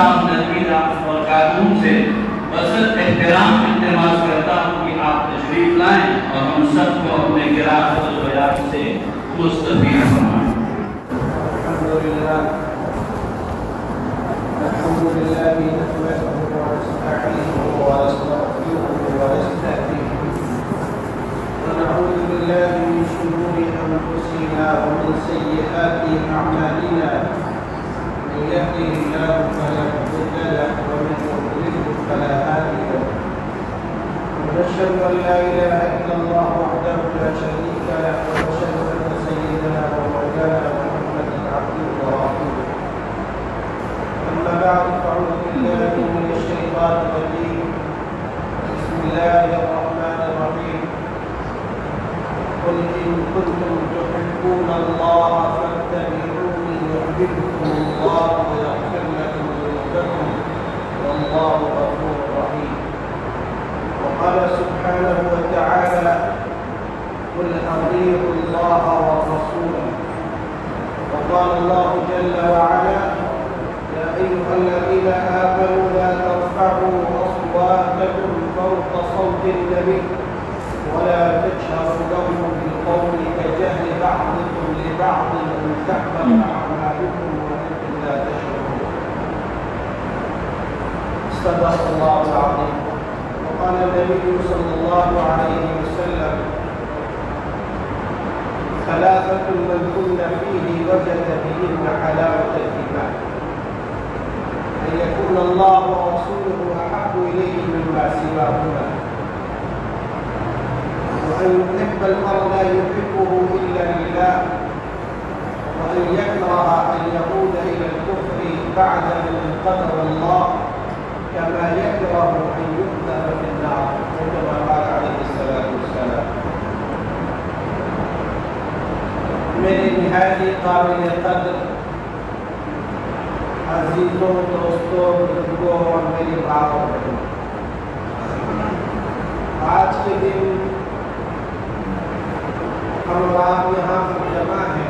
نظام نظمی اور قانون سے بس احترام التماس کرتا ہوں کہ آپ تشریف لائیں اور ہم سب کو اپنے قراءت و بیان سے مستفید فرمائیں۔ الحمد لله نحمده ونستعينه ونستغفره ونستهديه ونعوذ بالله من شرور انفسنا ومن سيئات اعمالنا من يهده الله فلا مضل له ومن يضلل فلا هادي له ونشهد ان لا اله الا الله وحده لا شريك له ونشهد ان سيدنا ومولانا محمدا عبده ورسوله أما بعد فأعوذ بالله من الشيطان الرجيم بسم الله الرحمن الرحيم قل إن كنتم تحبون الله فاتبعوني يحببكم الله ويغفر لكم ذنوبكم والله غفور رحيم وقال سبحانه وتعالى قل أطيعوا الله والرسول وقال الله جل وعلا يا أيها الذين آمنوا لا ترفعوا أصواتكم فوق صوت النبي ولا تجهروا له بالقول كجهل بعضكم لبعض أن تحبط أعمالكم وأنتم لا تشعرون صدق الله العظيم وقال النبي صلى الله عليه وسلم ثلاثة من كن فيه وجد بهن حلاوة الإيمان أن يكون الله ورسوله أحب إليه مما سواهما وأن يحب المرء لا يحبه إلا لله وأن يكره أن يعود إلى الكفر بعد أن انقذه الله كما يكره أن يقذف في النار كما قال عليه الصلاة والسلام میرے نہایت قابل قدر عزیزوں دوستوں بزرگوں اور میری بھائیوں آج کے دن ہم آپ یہاں جمع ہیں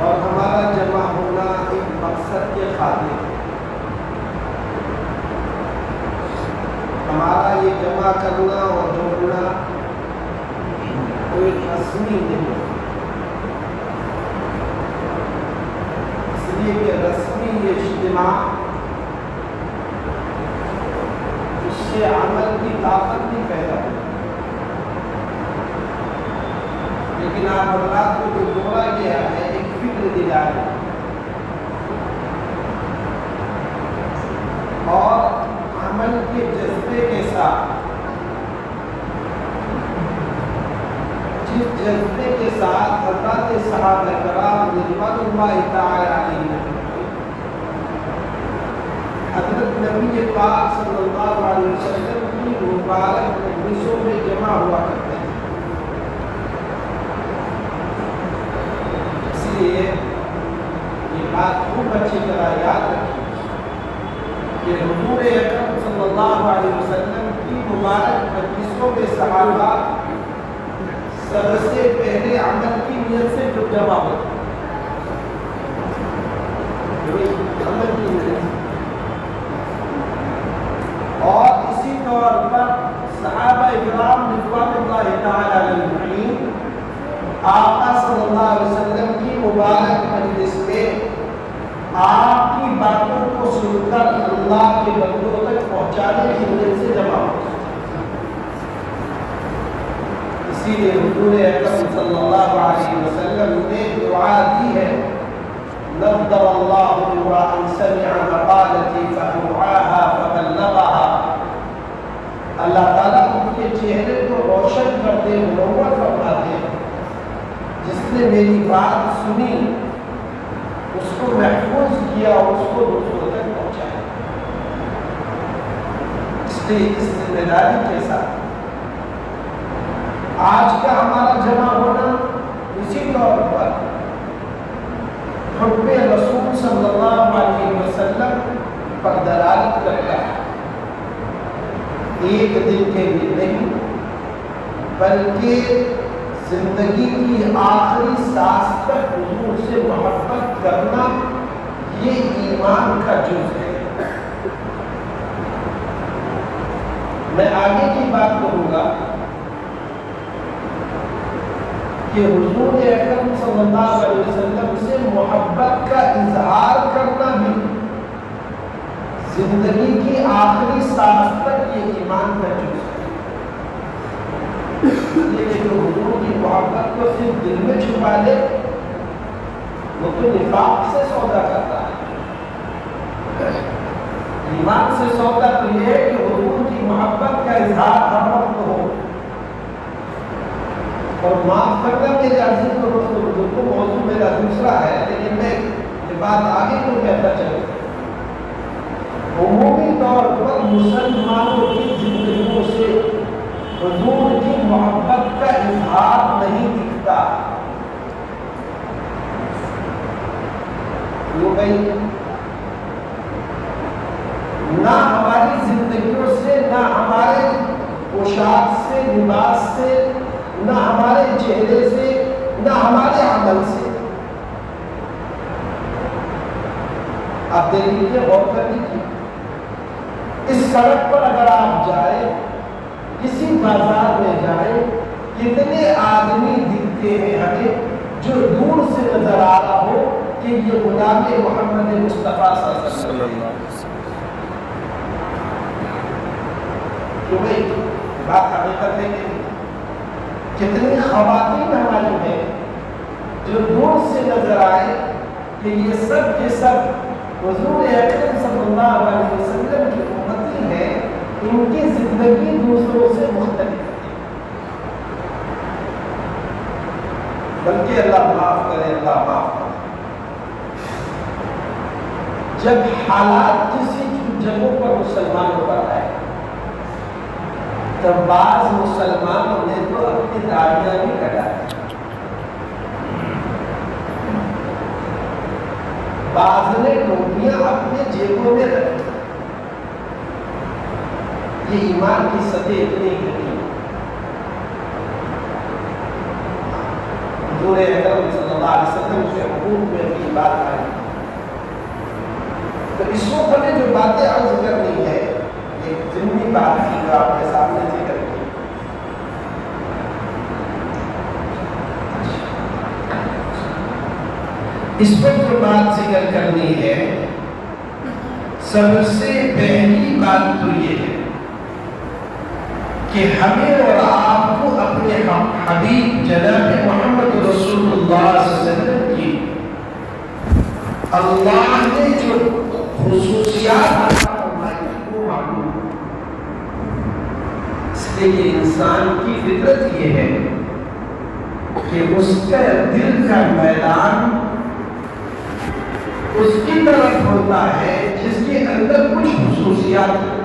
اور ہمارا جمع ہونا ایک مقصد کے خاطر ہمارا یہ جمع کرنا اور جوڑنا کوئی رسمی نہیں کہ رسمی یہ اجتماع اس سے عمل کی طاقت بھی پیدا ہو لیکن آپ حضرات کو جو جوڑا گیا ہے ایک فکر دلا ہے اور عمل کے جذبے کے ساتھ جس جذبے کے ساتھ حضرات صحابہ کرام رضوان اللہ تعالی علیہ حضرت نبی پاک صلی اللہ علیہ وسلم کی مبارک مجلسوں میں جمع ہوا کرتے ہیں اس لیے یہ بات خوب اچھی طرح یاد رکھیں کہ حضور اکرم صلی اللہ علیہ وسلم کی مبارک مجلسوں میں صحابہ سب سے پہلے عمل کی نیت سے جو جمع ہوتا عمل کی نیت اور اسی طور پر صحابہ اکرام رضوان اللہ تعالی علیہم آقا صلی اللہ علیہ وسلم کی مبارک مجلس میں آپ کی باتوں کو سن کر اللہ کے بندوں تک پہنچانے کی نیت سے جمع ہوتا اسی لیے حضور اکرم صلی اللہ علیہ وسلم نے دعا دی ہے نضر اللہ امرا سمع مقالتی فأوعاها فبلغها اللہ تعالیٰ ان کے چہرے کو روشن کر دے منور فرما دے جس نے میری بات سنی اس کو محفوظ کیا اور اس کو دوسروں تک پہنچایا اس لیے اس ذمہ داری کے ساتھ آج کا ہمارا جمع ہونا اسی طور پر حب رسول صلی اللہ علیہ وسلم پر دلالت کرتا ہے ایک دن کے لیے نہیں بلکہ زندگی کی آخری سانس تک حضور سے محبت کرنا یہ ایمان کا جز ہے۔ میں آگے کی بات کروں گا کہ حضور اکرم صلی اللہ علیہ وسلم سے محبت کا اظہار کرنا بھی زندگی کی آخری سانس تک یہ ایمان کا جز ہے۔ یہ جو حضور کی محبت کو صرف دل میں چھپا لے وہ تو نفاق سے سودا کرتا ہے۔ ایمان سے سودا تو یہ ہے کہ حضور کی محبت کا اظہار ہر وقت ہو۔ اور معاف کرنا میرے عزیز و دوستوں، موضوع میرا دوسرا ہے، لیکن میں یہ بات آگے کو کہتا چلوں۔ عمومی طور پر مسلمانوں کی زندگیوں سے حضور کی محبت کا اظہار نہیں دکھتا۔ کیوں بھائی؟ نہ ہماری زندگیوں سے، نہ ہمارے پوشاک سے، لباس سے، نہ ہمارے چہرے سے، نہ ہمارے عمل سے۔ آپ دیکھ لیجیے، غور کر لیجیے، اس سڑک پر اگر آپ جائیں، کسی بازار میں جائیں، کتنے آدمی دکھتے ہیں ہمیں جو دور سے نظر آ رہا ہو کہ یہ غلام محمد مصطفیٰ صلی اللہ علیہ وسلم۔ تو بھائی بات حقیقت ہے کہ کتنی خواتین ہماری ہیں جو دور سے نظر آئے کہ یہ سب کے سب حضور اکرم صلی اللہ علیہ وسلم کی امتی ہیں، ان کی زندگی دوسروں سے مختلف ہے۔ بلکہ اللہ معاف کرے، اللہ معاف کرے، جب حالات کسی جگہوں پر مسلمانوں پر آئے تو بعض مسلمانوں نے تو اپنی داڑیاں بھی کٹائی، بعض نے ٹوپیاں اپنے جیبوں میں رکھی۔ یہ ایمان کی سطح اتنی گھٹی۔ حضور اکرم صلی اللہ علیہ وسلم سے حقوق میں بھی بات آئی، تو اس وقت ہمیں جو باتیں عرض کرنی ہے، ایک ضمنی بات کی جو آپ کے سامنے ذکر کی۔ اس پر جو بات ذکر کرنی ہے، سب سے پہلی بات تو یہ ہے کہ ہمیں اور آپ کو اپنے حبیب جناب محمد رسول اللہ صلی اللہ علیہ وسلم کی اللہ نے جو خصوصیات عطا فرمائی وہ معلوم ہے۔ اس لیے انسان کی فطرت یہ ہے کہ اس کا دل کا میدان اس کی طرف ہوتا ہے جس کے اندر کچھ خصوصیات ہیں۔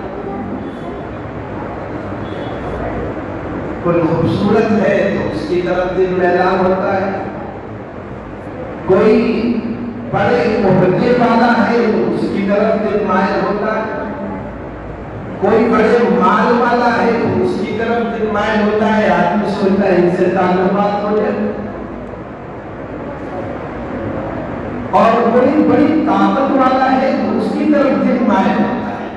کوئی خوبصورت ہے تو اس کی طرف دل میلان ہوتا ہے، کوئی بڑے عہدے والا ہے تو اس کی طرف دل مائل ہوتا ہے، کوئی بڑے مال والا ہے تو اس کی طرف دل مائل ہوتا ہے، آدمی سوچتا ہے ان سے تعلقات ہو جائے، اور کوئی بڑی طاقت والا ہے تو اس کی طرف دل مائل ہوتا ہے۔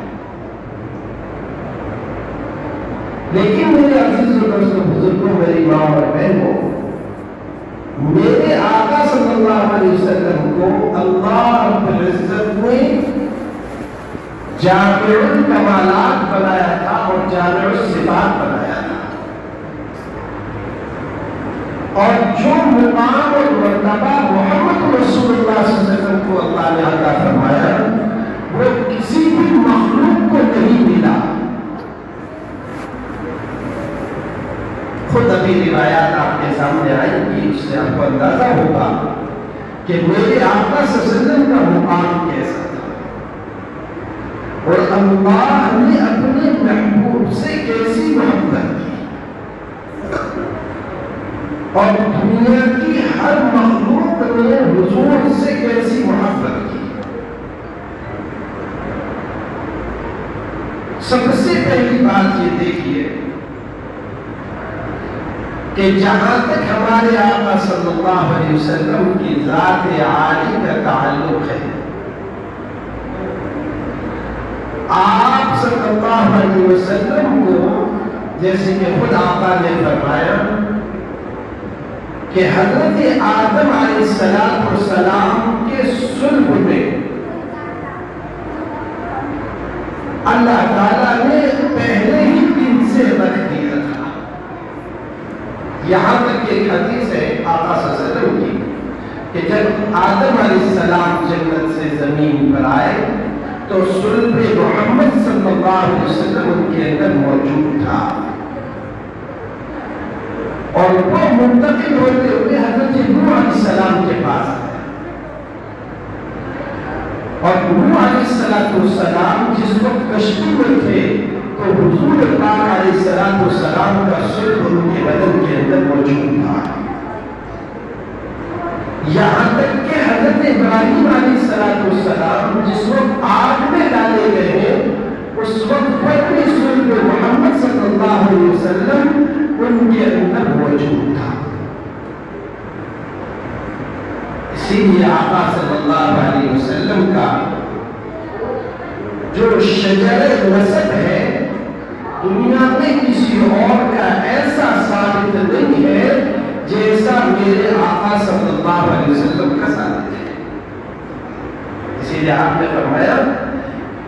لیکن میرے عزیز و دوستو، بزرگوں، میری ماں اور بہنوں، میرے آقا صلی اللہ علیہ وسلم کو اللہ رب العزت نے جامع الکمالات بنایا تھا اور جامع الصفات بنایا تھا، اور جو مقام اور مرتبہ محمد رسول اللہ صلی اللہ علیہ وسلم کو اللہ نے عطا فرمایا وہ کسی بھی مخلوق کو نہیں ملا۔ خود ابھی روایات آپ کے سامنے آئیں گی، اس سے آپ کو اندازہ ہوگا کہ میرے آقا صلی اللہ علیہ وسلم کا مقام کیسا تھا، اور اللہ نے اپنے محبوب سے کیسی محبت کی، اور دنیا کی ہر مخلوق نے حضور سے کیسی محبت کی۔ سب سے پہلی بات یہ دیکھیے کہ جہاں تک ہمارے آقا صلی اللہ علیہ وسلم کی ذات عالی کا تعلق ہے، آپ صلی اللہ علیہ وسلم کو جیسے کہ خود آقا نے فرمایا کہ حضرت آدم علیہ السلام کے صلب میں اللہ تعالیٰ نے پہلے ہی دن سے رکھ دیا تھا. یہاں تک ایک حدیث ہے آقا صلی اللہ علیہ وسلم کی کہ جب آدم علیہ السلام جنت سے زمین پر آئے تو صلب محمد صلی اللہ علیہ وسلم ان کے اندر موجود تھا اور وہ منتقل ہوتے ہوئے حضرت نوح علیہ السلام کے پاس آئے اور نوح علیہ السلام جس وقت کشتی میں تھے تو حضور پاک علیہ السلام کا صلب ان کے بدن کے اندر موجود تھا. یہاں تک کہ حضرت ابراہیم علیہ السلام جس وقت آگ میں ڈالے گئے اس وقت پر بھی صلب محمد صلی اللہ علیہ وسلم ان کے اندر موجود تھا. اسی لیے آقا صلی اللہ علیہ وسلم کا جو شجر نسب ہے دنیا میں کسی اور کا ایسا ثابت نہیں ہے جیسا میرے آقا صلی اللہ علیہ وسلم کا ثابت ہے. اسی لیے آپ نے فرمایا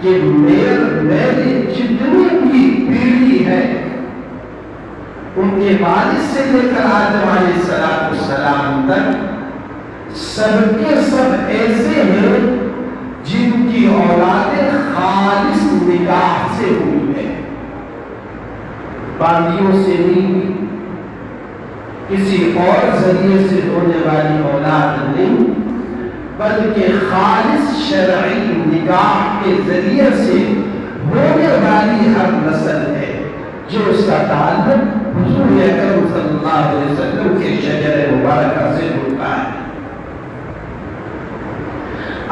کہ میری جتنی بھی پیڑھی ہے ان کے والد سے لے کر آدم علیہ السلام تک سب کے سب ایسے ہیں جن کی اولادیں خالص نکاح سے ہوئی ہے. باندیوں سے نہیں کسی اور ذریعے سے ہونے والی اولاد نہیں بلکہ خالص شرعی نکاح کے ذریعے سے ہونے والی ہر نسل ہے جو اس کا تعلق حضور اکرم صلی اللہ علیہ وسلم کے شجر مبارکہ سے ہوتا ہے.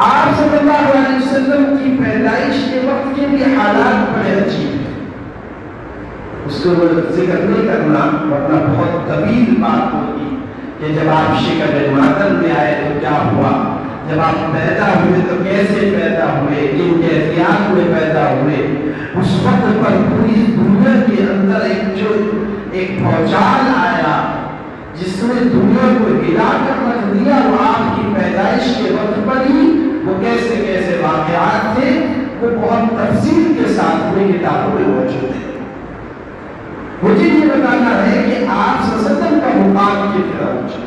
آپ صلی اللہ علیہ وسلم کی پیدائش کے وقت کے بھی حالات بڑے عجیب ہیں. اس کو ذکر نہیں کرنا ورنہ بہت طویل بات ہوگی کہ جب آپ شکل مادر میں آئے تو کیا ہوا, جب آپ پیدا ہوئے تو کیسے پیدا ہوئے, کن کیفیات میں پیدا ہوئے. اس وقت پر پوری دنیا کے اندر ایک بھوچال آیا جس نے دنیا کو ہلا کر رکھ دیا. وہ آپ کی پیدائش کے وقت پر ہی وہ کیسے کیسے واقعات تھے وہ بہت تفصیل کے ساتھ میں کتابوں میں موجود ہے. مجھے یہ بتانا ہے کہ آپ صلی اللہ علیہ وسلم کا مقام کی طرف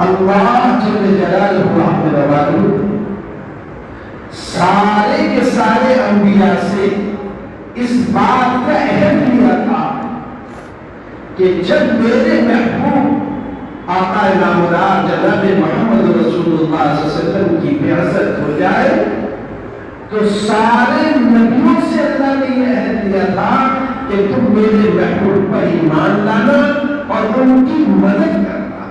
اللہ جل جلالہ سارے کے سارے انبیاء سے اس بات کا عہد لیا تھا کہ جب میرے محبوب آقا نامدار جناب محمد رسول اللہ صلی اللہ علیہ وسلم کی بعثت ہو جائے تو سارے نبیوں سے اللہ نے یہ عہد لیا تھا کہ تم میرے محبوب پر ایمان لانا اور ان کی مدد کرنا.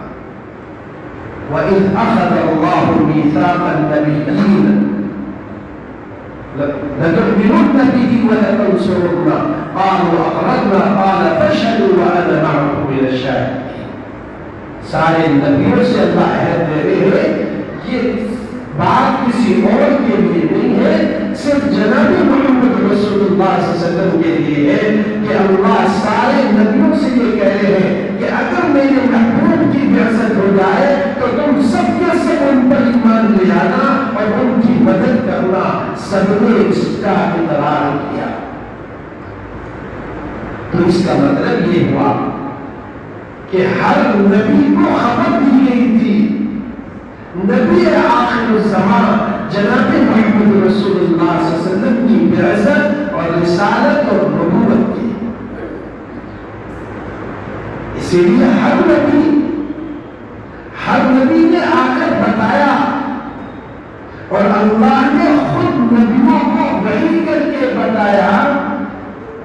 وَإِذْ أَخَذَ اللَّهُ مِيثَاقَ النَّبِيِّينَ لَتُؤْمِنُنَّ بِهِ وَلَتَنصُرُنَّهُ قَالُوا أَقْرَرْنَا قَالَ فَاشْهَدُوا وَأَنَا مَعَكُم مِّنَ الشَّاهِدِينَ. سارے نبیوں سے اللہ عہد دے رہے ہیں یہ بات کسی اور کے لیے نہیں ہے, صرف جناب محمد رسول اللہ صلی اللہ علیہ وسلم کے لیے ہے کہ اللہ سارے نبیوں سے یہ کہہ رہے ہیں کہ اگر میرے محبوب کی بعثت ہو جائے تو تم سب کے سب ان پر ایمان لے آنا اور ان کی مدد کرنا. سب نے اس کا اقرار کیا. تو اس کا مطلب یہ ہوا کہ ہر نبی کو خبر دی گئی تھی نبی آخر الزمان جناب محمد رسول اللہ صلی اللہ علیہ وسلم کی بعثت اور رسالت اور نبوت کی. اسی لیے ہر نبی نے آ کر بتایا اور اللہ نے خود نبیوں کو وحی کر کے بتایا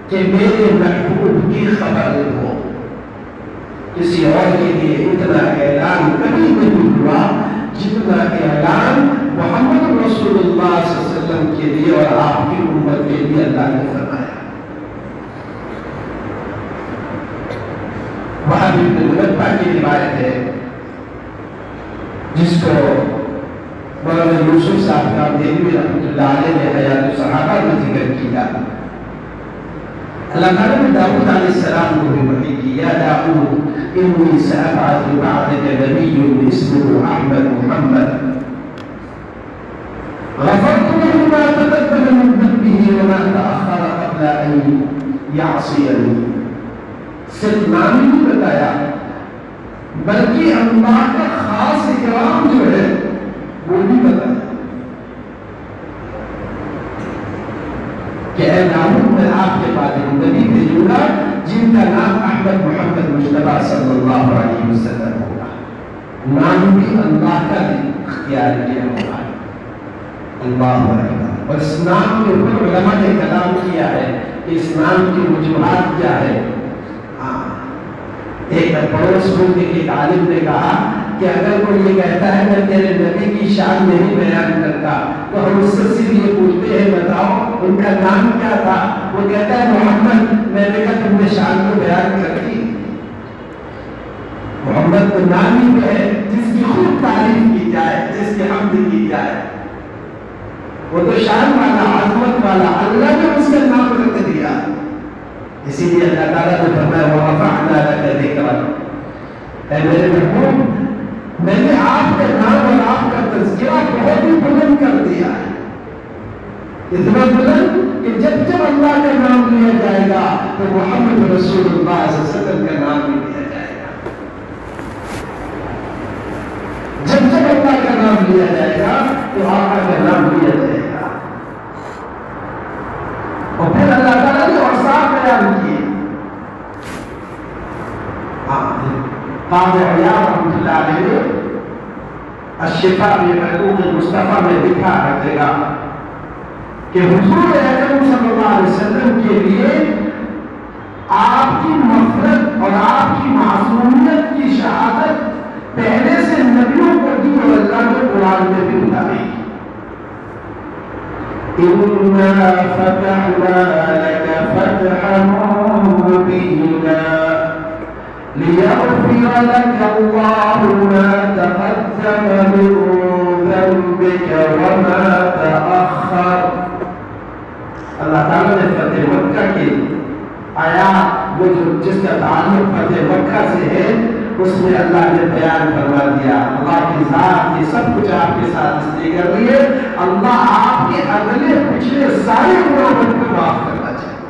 کہ میرے محبوب کی خبر ہو. کسی اور کے لیے اتنا اعلان کبھی نہیں ہوا جتنا اعلان محمد رسول اللہ صلی اللہ علیہ وسلم کے لیے اور آپ کی امت کے لیے اللہ نے فرمایا. وہاں بن منبہ کی روایت ہے جس کو مولانا یوسف صاحب کا دہلوی رحمۃ اللہ علیہ نے حیات الصحابہ میں ذکر کیا. اللہ تعالیٰ نے داؤد علیہ السلام کو بھی وحی کی یا داؤد انی سأبعث بعدك نبی اسمه احمد محمد غفرت له ما تقدم من ذنبه وما تأخر قبل ان يعصيني. صرف نام ہی نہیں بتایا بلکہ اللہ کا خاص اکرام جو ہے وہ بھی بتایا کہ اے داؤد میں آپ کے بعد نبی بھیجوں گا جن کا نام احمد محمد مصطفیٰ صلی اللہ علیہ وسلم ہوگا. نام بھی اللہ کا اختیار کیا ہوگا. اللہ اکبر. اور اس نام کے اوپر علماء نے کلام کیا ہے کہ اس نام کی وجوہات کیا ہے. ایک پڑوس ملک کے ایک عالم نے کہا کہ اگر کوئی یہ کہتا ہے میں تیرے نبی کی شان نہیں بیان کرتا تو ہم اس سے صرف یہ پوچھتے ہیں بتاؤ ان کا نام کیا تھا. وہ کہتا ہے محمد. میں نے کہا تم نے شان کو بیان کر دی. محمد تو نام ہی ہے جس کی خوب تعریف کی جائے جس کی حمد کی جائے. وہ تو شان والا عظمت والا اللہ نے اس کا نام رکھ دیا. اسی لیے اللہ تعالیٰ نے فرمایا وَرَفَعْنَا لَكَ ذِكْرَكَ. اے میرے محبوب میں نے آپ کا نام اور آپ کا تذکرہ بہت ہی بلند کر دیا ہے. اتنا بلند کہ جب جب اللہ کا نام لیا جائے گا تو محمد رسول اللہ صلی اللہ علیہ وسلم کا نام بھی لیا جائے گا. جب جب اللہ کا نام لیا جائے گا تو آقا کا نام لیا جائے گا. اور پھر اللہ تعالیٰ نے اوصاف بیان کیے. قاضی عیاض رحمۃ اللہ علیہ الشفاء بحقوق المصطفیٰ میں لکھا رکھے گا کہ حضور اکرم صلی اللہ علیہ وسلم کے لیے آپ کی مغفرت اور آپ کی معصومیت کی شہادت پہلے سے نبیوں کو دی اور اللہ نے قرآن میں بھی بتائی. إِنَّا فَتَحْنَا لَكَ فَتْحًا مُبِينًا لِيَغْفِرَ لَكَ اللَّهُ مَا تَقَدَّمَ مِن ذَنبِكَ وَمَا تَأَخَّرَ. اللہ تعالیٰ نے فتح مکہ کی آیات وہ جس کا تعلق فتح مکہ سے ہے اس میں اللہ نے بیان فرما دیا. اللہ کی ذات یہ سب کچھ آپ کے ساتھ اس لیے کر رہی ہے اللہ آپ کے اگلے پچھلے سارے گناہوں کو معاف کرنا چاہیے.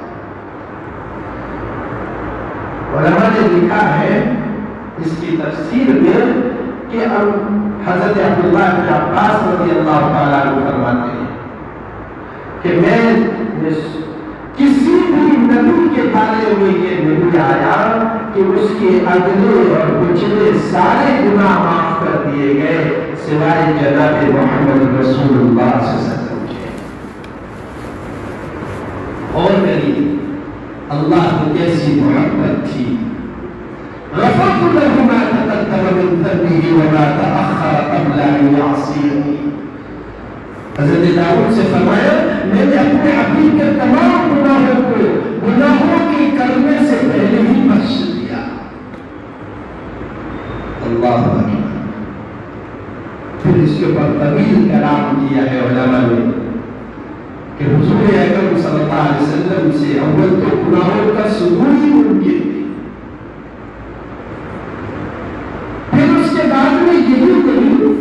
علماء نے لکھا ہے اس کی تفسیر میں کہ حضرت عبداللہ بن عباس رضی اللہ تعالیٰ عنہ فرماتے ہیں کہ میں کسی بھی نبی کے بارے میں یہ نہیں آیا کہ اس کے اگلے اور پچھلے سارے گناہ معاف کر دیے گئے سوائے جناب محمد رسول اللہ صلی اللہ علیہ وسلم کے. اور میری اللہ کو کیسی محبت تھی. غفرت له ما تقدم من ذنبه وما تأخر قبل ان يعصيني. حضرت داؤد سے فرمایا میں نے اپنے حبیب کے تمام گناہوں کو گناہوں کے کرنے سے پہلے ہی بخش دیا. اللہ اکبر. پھر اس کے اوپر طویل کلام کیا ہے علماء نے کہ حضور اکرم صلی اللہ علیہ وسلم سے اول تو گناہوں کا صدور ہی ممکن تھی. پھر اس کے بعد میں یہی نہیں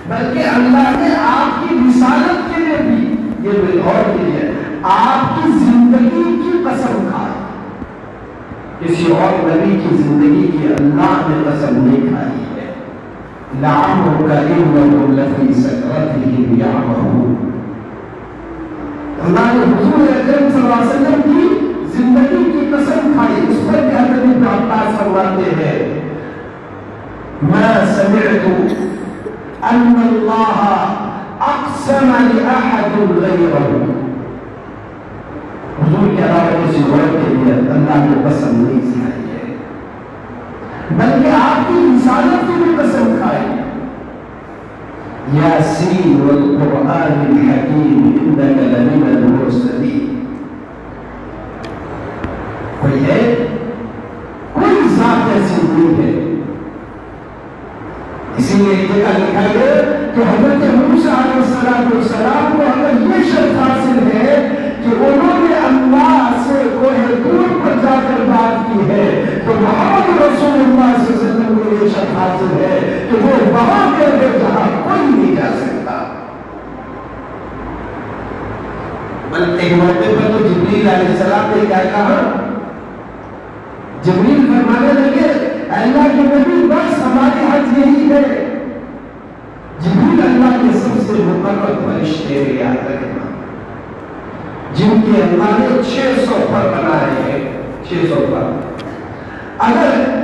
بلکہ اللہ نے آپ کی رسالت کے لیے بھی یہ غور کیا آپ کی زندگی کی قسم کھائی. کسی اور نبی کی زندگی کی اللہ نے قسم نہیں کھائی ہے. لعمرك إنهم لفي سكرتهم يعمهون. اللہ نے حضور اکرم صلی اللہ علیہ وسلم کی زندگی کی قسم کھائی. اس پر بھی حضرت ابن عباس فرماتے ہیں ما سمعت ان اللہ اقسم لأحد غیرہ. حضور کے علاوہ کسی اور کے لیے اللہ نے قسم نہیں کھائی ہے بلکہ آپ کی رسالت کی بھی قسم کھائی. یاسین والقرآن الحکیم انک لمن المرسلین. کوئی ہے کوئی ذات ایسی نہیں ہے اسی لیے ایک جگہ لکھا گیا کہ حضرت موسیٰ علیہ السلام کو اگر یہ شرط حاصل ہے کہ انہوں نے اللہ سے کوہ طور پر جا کر بات کی ہے تو محمد رسول اللہ صلی اللہ علیہ وسلم کو یہ شرط حاصل ہے کہ وہ وہاں گئے جہاں کوئی نہیں جا سکتا. ایک موقع پر تو جبریل علیہ السلام نے کیا کہا؟ جبریل فرمانے لگے اللہ کے نبی بس ہماری حد یہی ہے. جبریل اللہ کے سب سے مقرب فرشتے یاد رکھنا جن کے اللہ نے 600 پر بنائے ہیں. 600 پر اگر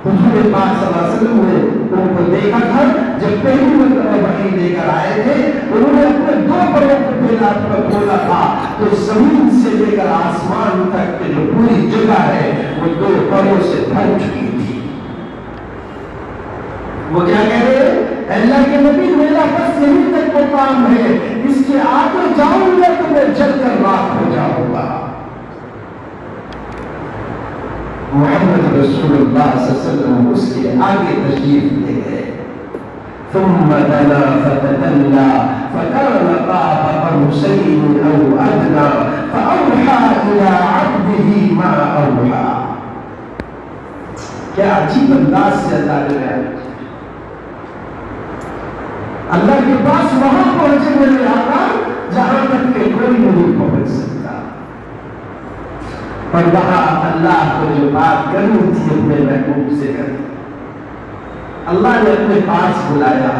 حضور پاک صلی اللہ علیہ وسلم نے ان کو دیکھا تھا جب پہلی مرتبہ وحی لے کر آئے تھے انہوں نے اپنے 2 پروں کو پھیلا کر کھولا تھا تو زمین سے لے کر آسمان تک کی جو پوری جگہ ہے وہ 2 پروں سے بھر چکی تھی. وہ کیا کہہ رہے ہیں؟ اللہ کے نبی میرا بس یہی تک مقام ہے اس کے آگے جاؤں گا تو میں جل کر راکھ ہو جاؤں گا. محمد رسول اللہ صلی اللہ علیہ وسلم اس کے آگے تشریف لے گئے. ثم دنا فتدلى فكان قاب قوسين او ادنى فاوحى الى عبده ما اوحى. کیا عجیب انداز سے اللہ نے اللہ کے پاس وہاں پہنچے میرے آقا جہاں تک کہ کوئی نہیں پہنچ سکتا. اور وہاں اللہ کو جو بات کرنی تھی اپنے محبوب سے کرنی اللہ نے اپنے پاس بلایا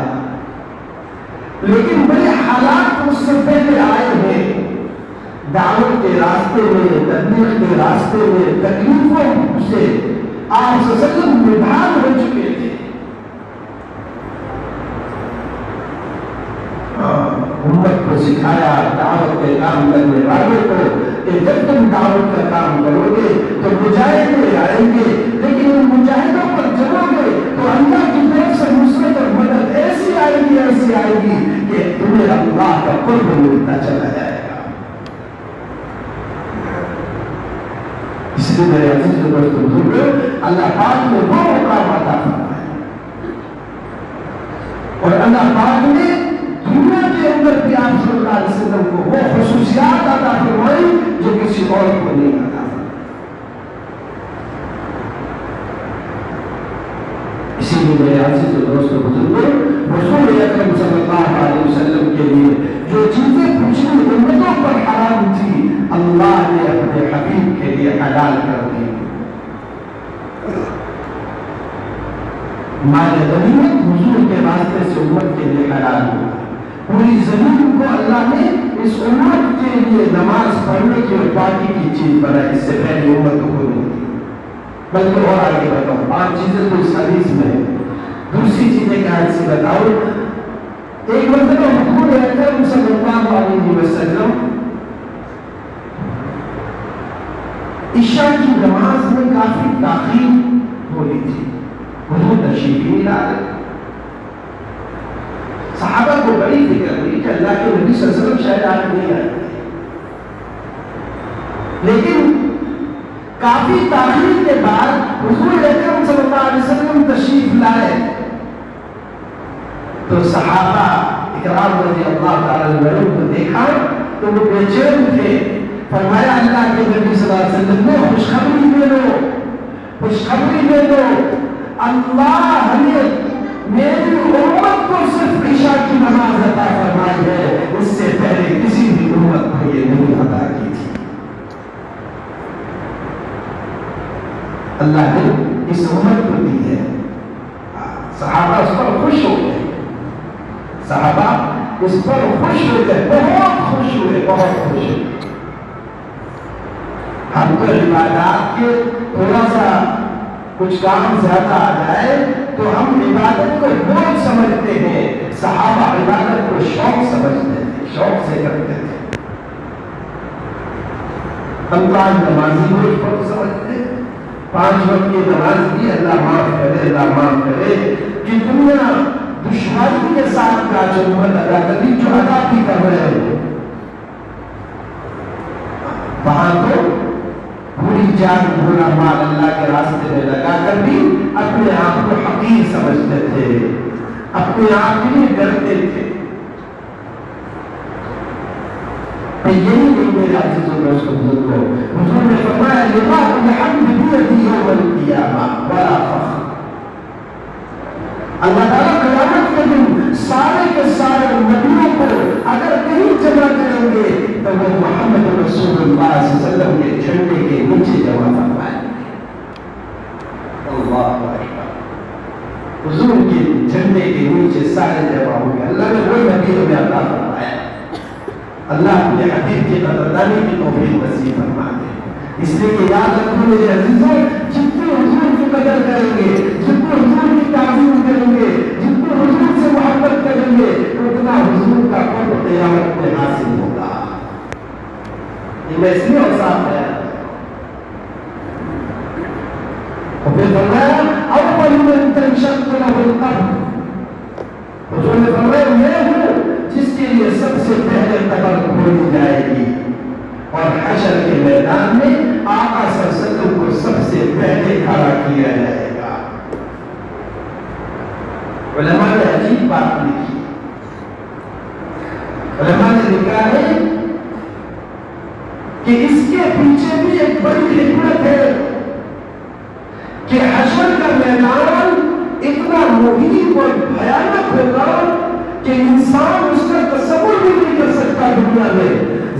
لیکن بڑے حالات اس سے پہلے آئے ہیں. دعوت کے راستے میں تبلیغ کے راستے میں تکلیفوں سے آپ صلی اللہ علیہ وسلم نبھان ہو چکے تھے. امت کو سکھایا دعوت کے کام کرنے والوں کو کہ جب تم دعوت کا کام کرو گے تو مجاہد آئیں گے لیکن ان مجاہدوں پر چلو گے تو اللہ کی طرف سے نصرت اور مدد ایسی آئے گی کہ تمہیں اللہ کا قرب ملتا چلا جائے گا. اس لیے میرے عزیز و دوستو اللہ پاک نے وہ مقام عطا فرمایا اور اللہ پاک نے دنیا کے اندر بھی آپ صلی اللہ علیہ وسلم کو وہ خصوصیات عطا فرمائی جو کسی اور کو نہیں عطا فرمائی. اسی لیے میرے عزیز و دوستو بزرگوں رسول اکرم صلی اللہ علیہ وسلم کے لیے جو چیزیں پچھلی امتوں پر حرام تھی اللہ نے اپنے حبیب کے لیے حلال کر دی. مال غنیمت حضور کے واسطے سے امت کے لیے حلال ہوا. پوری زمین کو اللہ نے اس امت کے لیے نماز پڑھنے کی اور پاکی کی چیز بنائی. اس سے پہلے امت کو نہیں تھی. بلکہ اور آگے بتاؤں 5 چیزیں تو اس حدیث میں ہیں. دوسری چیزیں کیا ہے سے بتاؤ. ایک مرتبہ حضور اکرم صلی اللہ علیہ وسلم عشاء کی نماز میں کافی تاخیر ہو رہی تھی. حضور تشریف نہیں لا رہے. صحابہ کو بڑی فکر ہوئی کہ اللہ کے نبی صلی اللہ علیہ وسلم شاید آج نہیں آئے لیکن کافی تاخیر کے بعد حضور اکرم صلی اللہ علیہ وسلم تشریف لائے تو صحابہ اکرام رضی اللہ تعالی عنہم کو دیکھا تو وہ بے چین تھے. فرمایا اللہ کے نبی صلی اللہ علیہ وسلم نے خوشخبری دے دو خوشخبری دے دو اللہ ہمیں میری امت کو صرف عشاء کی نماز عطا فرمائی ہے اس سے پہلے کسی بھی امت کو یہ نہیں عطا کی تھی. اللہ نے اس امت کو دی ہے. صحابہ اس پر خوش ہو گئے. صحابہ اس پر خوش ہو گئے. بہت خوش ہوئے. ہم تو عبادات کے تھوڑا سا کچھ کام زیادہ آ جائے تو ہم عبادت کو بوجھ سمجھتے ہیں. صحابہ عبادت کو شوق سمجھتے تھے. شوق سے کرتے تھے. ہم تو آج نمازی بوجھ پر سمجھتے 5 وقت کی نماز بھی اللہ معاف کرے اللہ معاف کرے. کہ دنیا دشواری کے ساتھ کا جو عمر ادا کرنی جو ادا بھی کر رہے ہو وہاں تو پوری جان پورا مال اللہ کے راستے میں لگا کر بھی اپنے آپ کو حقیر سمجھتے تھے، اپنے آپ کے لیے ڈرتے تھے۔ یہی نہیں میرے عزیزوں دوستوں بزرگوں، حضور نے فرمایا لِمَا الْحَمْدُ بِيَدِهِ يَوْمَ الْقِيَامَةِ وَلَا فَخْرٍ۔ اللہ تعالیٰ قیامت کے دن سارے کے سارے نبیوں کو اگر کہیں جمع کریں گے تو وہ محمد رسول اللہ صلی اللہ علیہ وسلم کے جھنڈے کے نیچے جمع فرمائیں گے۔ اللہ اکبر، حضور کے جھنڈے کے نیچے سارے جمع ہوں گے۔ اللہ نے وہ نبی ہمیں عطا فرمایا، اللہ اپنے حبیب کی قدردانی کی توفیق نصیب فرما دے۔ اس لیے کہ یاد رکھو میرے عزیزوں، جتنے حضور کی قدر کریں گے، جتنے حضور کی تعظیم کریں گے، جتنے حضور سے محبت کریں گے، اتنا حضور کا قرب قیامت میں حاصل ہوگا۔ یہ میں اس لیے اوصاف ہے اور پھر فرمایا اول من تنشق له القبر، حضور نے فرمایا میں ہوں جس کے لیے سب سے پہلے قبر کھولی جائے گی، اور حشر کے میدان میں آقا صلی اللہ علیہ وسلم کو سب سے پہلے کھڑا کیا جائے گا۔ علماء نے عجیب بات لکھی، علماء نے لکھا ہے کہ اس کے پیچھے بھی ایک بڑی حکمت ہے کہ حشر کا میدان اتنا مہیب اور بھیانک ہوگا کہ انسان اس کا تصور بھی نہیں کر سکتا۔ دنیا میں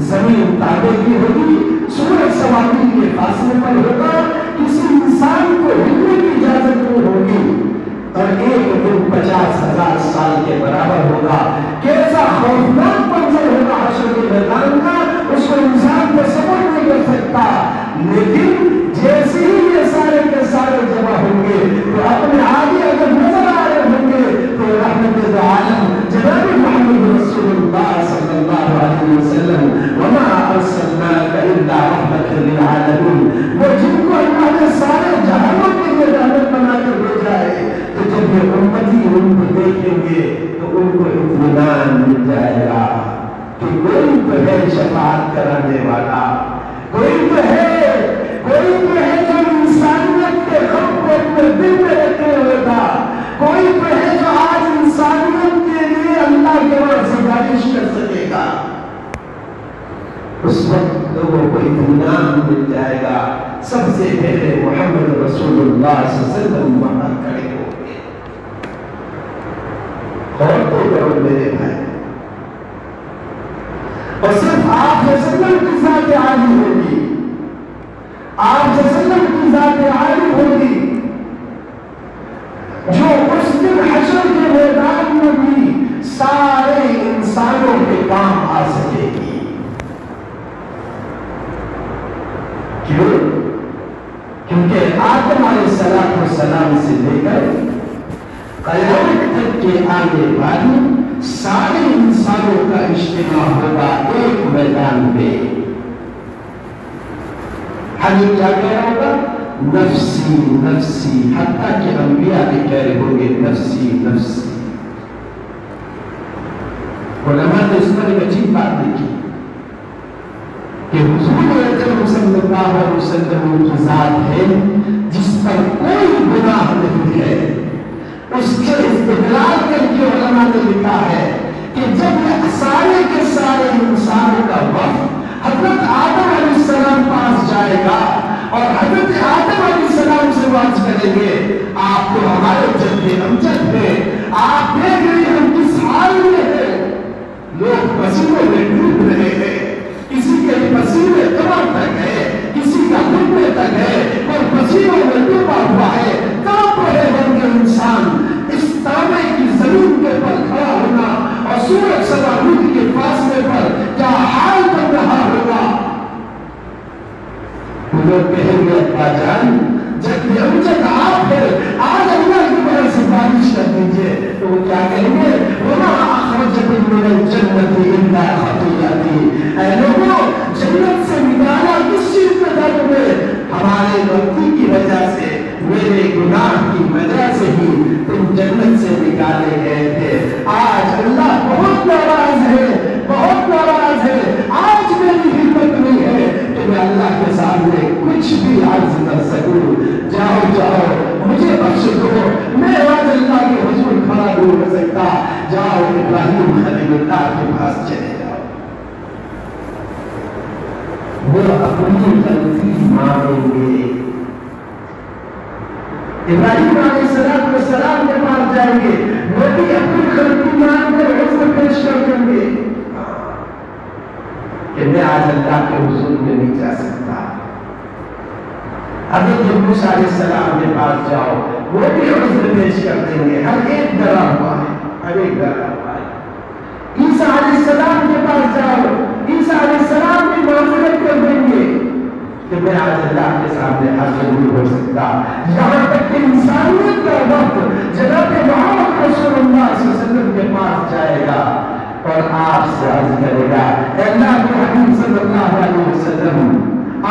زمین تابع کی ہوگی، سورج سوامی کے فاصلے پر ہوگا، کسی انسان کو ہلنے کی اجازت نہیں ہوگی، اور ایک دن 50,000 سال کے برابر ہوگا۔ کیسا خوفناک منظر ہوگا حشر کے میدان کا، اس کو انسان تصور نہیں کر سکتا۔ لیکن جیسے ہی یہ سارے کے سارے جمع ہوں گے تو اپنے آگے اگر نظر آ رہے ہوں گے تو رحمت عالم جناب محمد رسول اللہ صلی اللہ علیہ وسلم وما ارسلناک الا رحمت للعالمین، وہ جن کو اللہ نے سارے جہانوں کے لیے رحمت بنا کر بھیجا ہے، تو جب یہ امتی ان کو دیکھیں گے تو ان کو اطمینان مل جائے گا کہ کوئی تو ہے شفاعت کرانے والا، کوئی تو ہے جو انسانیت کے غم کو اپنے دل میں رکھے ہوئے تھا، کوئی تو ہے جو آج انسانیت کے لیے اللہ کے وہاں سفارش کر سکے گا۔ اس وقت لوگوں کو اطمینان مل جائے گا۔ سب سے پہلے محمد رسول اللہ صلی اللہ علیہ وسلم وہاں کھڑے ہوں گے۔ اور تو کرو میرے بھائی، اور صرف آپ صلی اللہ علیہ وسلم کی ذات عالی ہوگی، آپ صلی اللہ علیہ وسلم کی ذات عالی ہوگی جو اس دن حشر کے میدان میں بھی سارے انسانوں کے کام آ سکے گی۔ کیوں؟ کیونکہ آدم علیہ السلام سے لے کر قیامت تک کے آنے والی سارے انسانوں کا اجتماع ہوگا ایک میدان پہ۔ حضرت کیا کہہ رہا ہوگا؟ نفسی نفسی، حتیٰ کہ انبیاء بھی کہہ رہے ہوں گے نفسی نفسی۔ علماء نے اس پر ایک عجیب بات لکھی کہ حضور اکرم صلی اللہ علیہ وسلم کی ذات ہے جس پر کوئی گناہ نہیں ہے۔ اس کے استدلال کر کے علماء نے لکھا ہے کہ جب یہ سارے کے سارے انسانوں کا وقت حضرت آدم علیہ السلام پاس جائے گا اور حضرت آدم علیہ السلام سے بات کریں گے، آپ تو ہمارے جد امجد ہیں، آپ دیکھ رہے ہیں ہم کس حال میں ہیں، لوگ پسینے میں ڈوب رہے ہیں، کسی کے پسینے کمر تک ہے، کسی کا گھٹنے تک ہے، اور پسینوں میں ڈوبا ہوا ہے، کہاں پر ہے بن کے انسان؟ اس تابے کی زمین کے پر کھڑا ہونا اور سورج سوارود کے فاصلے پر کیا حال بن رہا ہوگا؟ لوگ کہیں گے ابا جان جب بھی امجد آپ ہے، آج اللہ کی بڑا سفارش کر دیجئے، تو وہ کیا کہیں گے؟ وَمَا أَخْرَجَكُم مِّنَ الْجَنَّةِ إِلَّا خَطِيئَتِي، اے لوگوں جنت سے نکالا کس چیز میں تھا تمہیں؟ ہمارے غلطی کی وجہ سے، میرے گناہ کی وجہ سے ہی تم جنت سے نکالے گئے تھے۔ آج اللہ بہت ناراض ہے، بہت ناراض ہے، آج میری ہمت نہیں ہے کہ میں اللہ کے سامنے کچھ نہیں ہو سکتا، جاؤ ابراہیم خلیل اللہ کے پاس چلے جاؤ، وہ اپنی غلطی مانیں گے۔ ابراہیم علیہ السلام کے پاس جائیں گے، وہ بھی اپنی غلطی مان کر عذر پیش کر دیں گے کہ میں آج اللہ کے حضور میں نہیں جا سکتا۔ حضرت موسیٰ علیہ السلام کے پاس جاؤ، وہ بھی عذر پیش کر دیں گے، ہر ایک ڈرا ہوا ہے، ہر ایک ڈرا ہوا ہے۔ عیسیٰ علیہ السلام کے پاس جاؤ، عیسیٰ علیہ السلام بھی معذرت کر دیں گے کہ میں آج اللہ کے سامنے حاضر نہیں ہو سکتا۔ یہاں تک کہ انسانیت کا وقت جناب محمد رسول اللہ صلی اللہ علیہ وسلم کے پاس جائے گا اور آپ سے عرض کرے گا، اے اللہ کے حبیب صلی اللہ علیہ وسلم،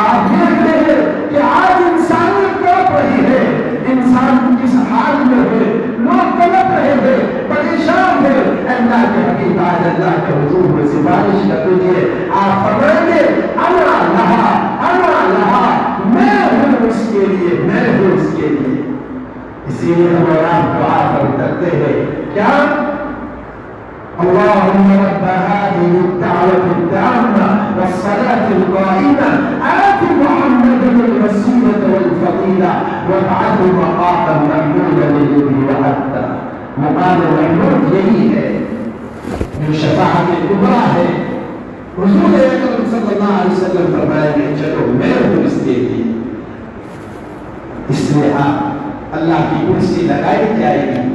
آپ دیکھ رہے ہیں کہ آج انسانیت تڑپ رہی ہے، انسان کس حال میں ہے، لوگ تڑپ رہے ہیں، پریشان ہیں، اے اللہ کے حبیب آج اللہ کے حضور میں سفارش کر دیجیے۔ آپ فرمائیں گے انا لہا، میں ہوں اس کے لیے، میں ہوں اس کے لیے۔ اسی لیے ہم اور آپ دعا کرتے ہیں کیا؟ اللهم رب هذه الدعوة التامة والصلاة القائمة آت محمدا الوسيلة والفضيلة وابعثه مقاما محمودا الذي وعدته۔ مقام محمود یہی ہے جو شفاعت کبریٰ ہے۔ حضور اکرم صلی اللہ علیہ وسلم فرمائیں گے چلو میں ہوں اس کے لیے، اس لیے آپ اللہ کی کرسی لگائی جائے گی،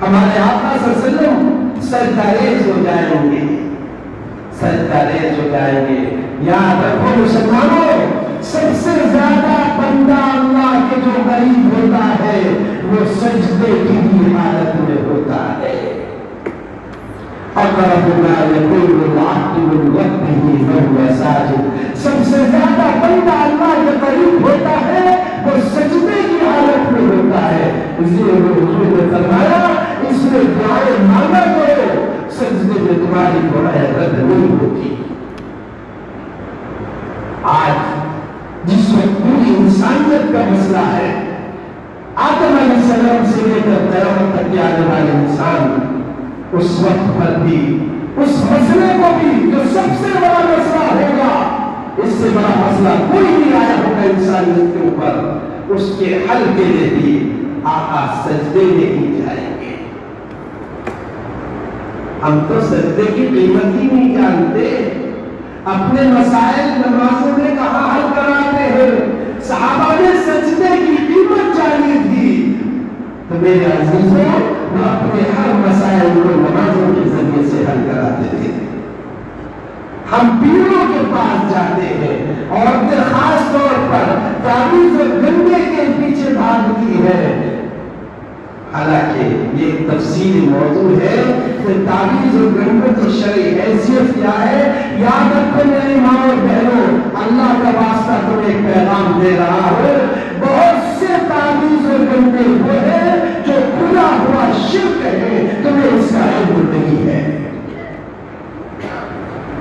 ہمارے آقا صلی اللہ علیہ وسلم سجدہ-ریز ہو جائیں گے، سجدہ-ریز ہو جائیں گے۔ یاد رکھو مسلمانوں، سب سے زیادہ بندہ اللہ کے جو قریب ہوتا ہے وہ سجدے کی بھی حالت میں ہوتا ہے۔ اقرب ما يكون العبد من ربه وهو ساجد، سب سے زیادہ بندہ اللہ کے قریب ہوتا ہے وہ سجدے کی حالت میں ہوتا ہے۔ اس لیے حضور نے فرمایا اس میں دعائیں مانگا کرو، سجدے میں تمہاری دعائیں رد نہیں ہوتی۔ آج جس وقت پوری انسانیت کا مسئلہ ہے، آدم علیہ السلام سے لے کر قیامت تک کے آنے والے انسان، اس وقت پر بھی اس مسئلے کو بھی جو سب سے بڑا مسئلہ ہوگا، اس سے بڑا مسئلہ کوئی نہیں آیا ہوگا انسانیت کے اوپر، اس کے حل کے لیے بھی آقا سجدے میں ہی جائیں گے۔ ہم تو سجدے کی قیمت ہی نہیں جانتے، اپنے مسائل نمازوں میں کہاں حل کراتے ہیں۔ صحابہ نے سجدے کی قیمت جانی تھی، تو میرے عزیزوں وہ اپنے ہر مسائل کو نمازوں کے ذریعے سے حل کراتے تھے۔ ہم پیروں کے پاس جاتے ہیں، عورتیں خاص طور پر تعویذ اور گنگے کے پیچھے بھاگتی ہے، حالانکہ یہ ایک تفصیلی موضوع ہے کہ تعویذ اور گنگوں کی شرعی حیثیت کیا ہے۔ یاد رکھو میری ماں اور بہنوں، اللہ کا واسطہ تمہیں ایک پیغام دے رہا ہے، بہت سے تعویذ اور گنگے وہ ہیں جو کھلا ہوا شرک ہے، تمہیں اس کا علم نہیں ہے۔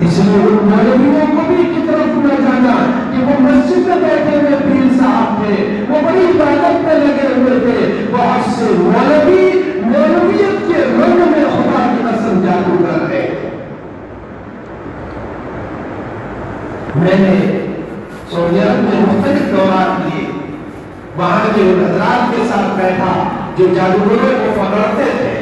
اس لیے ان مولویوں کو بھی کی طرف نہ جانا کہ وہ مسجد میں بیٹھے ہوئے پیر صاحب تھے، وہ بڑی عبادت میں لگے ہوئے تھے، بہت سے مولوی مولویت کے رنگ میں خدا کی قسم جادوگر ہے۔ میں نے سعودی عرب میں مختلف دورات لیے، وہاں کے حضرات کے ساتھ بیٹھا جو جادوگروں کو پکڑتے تھے،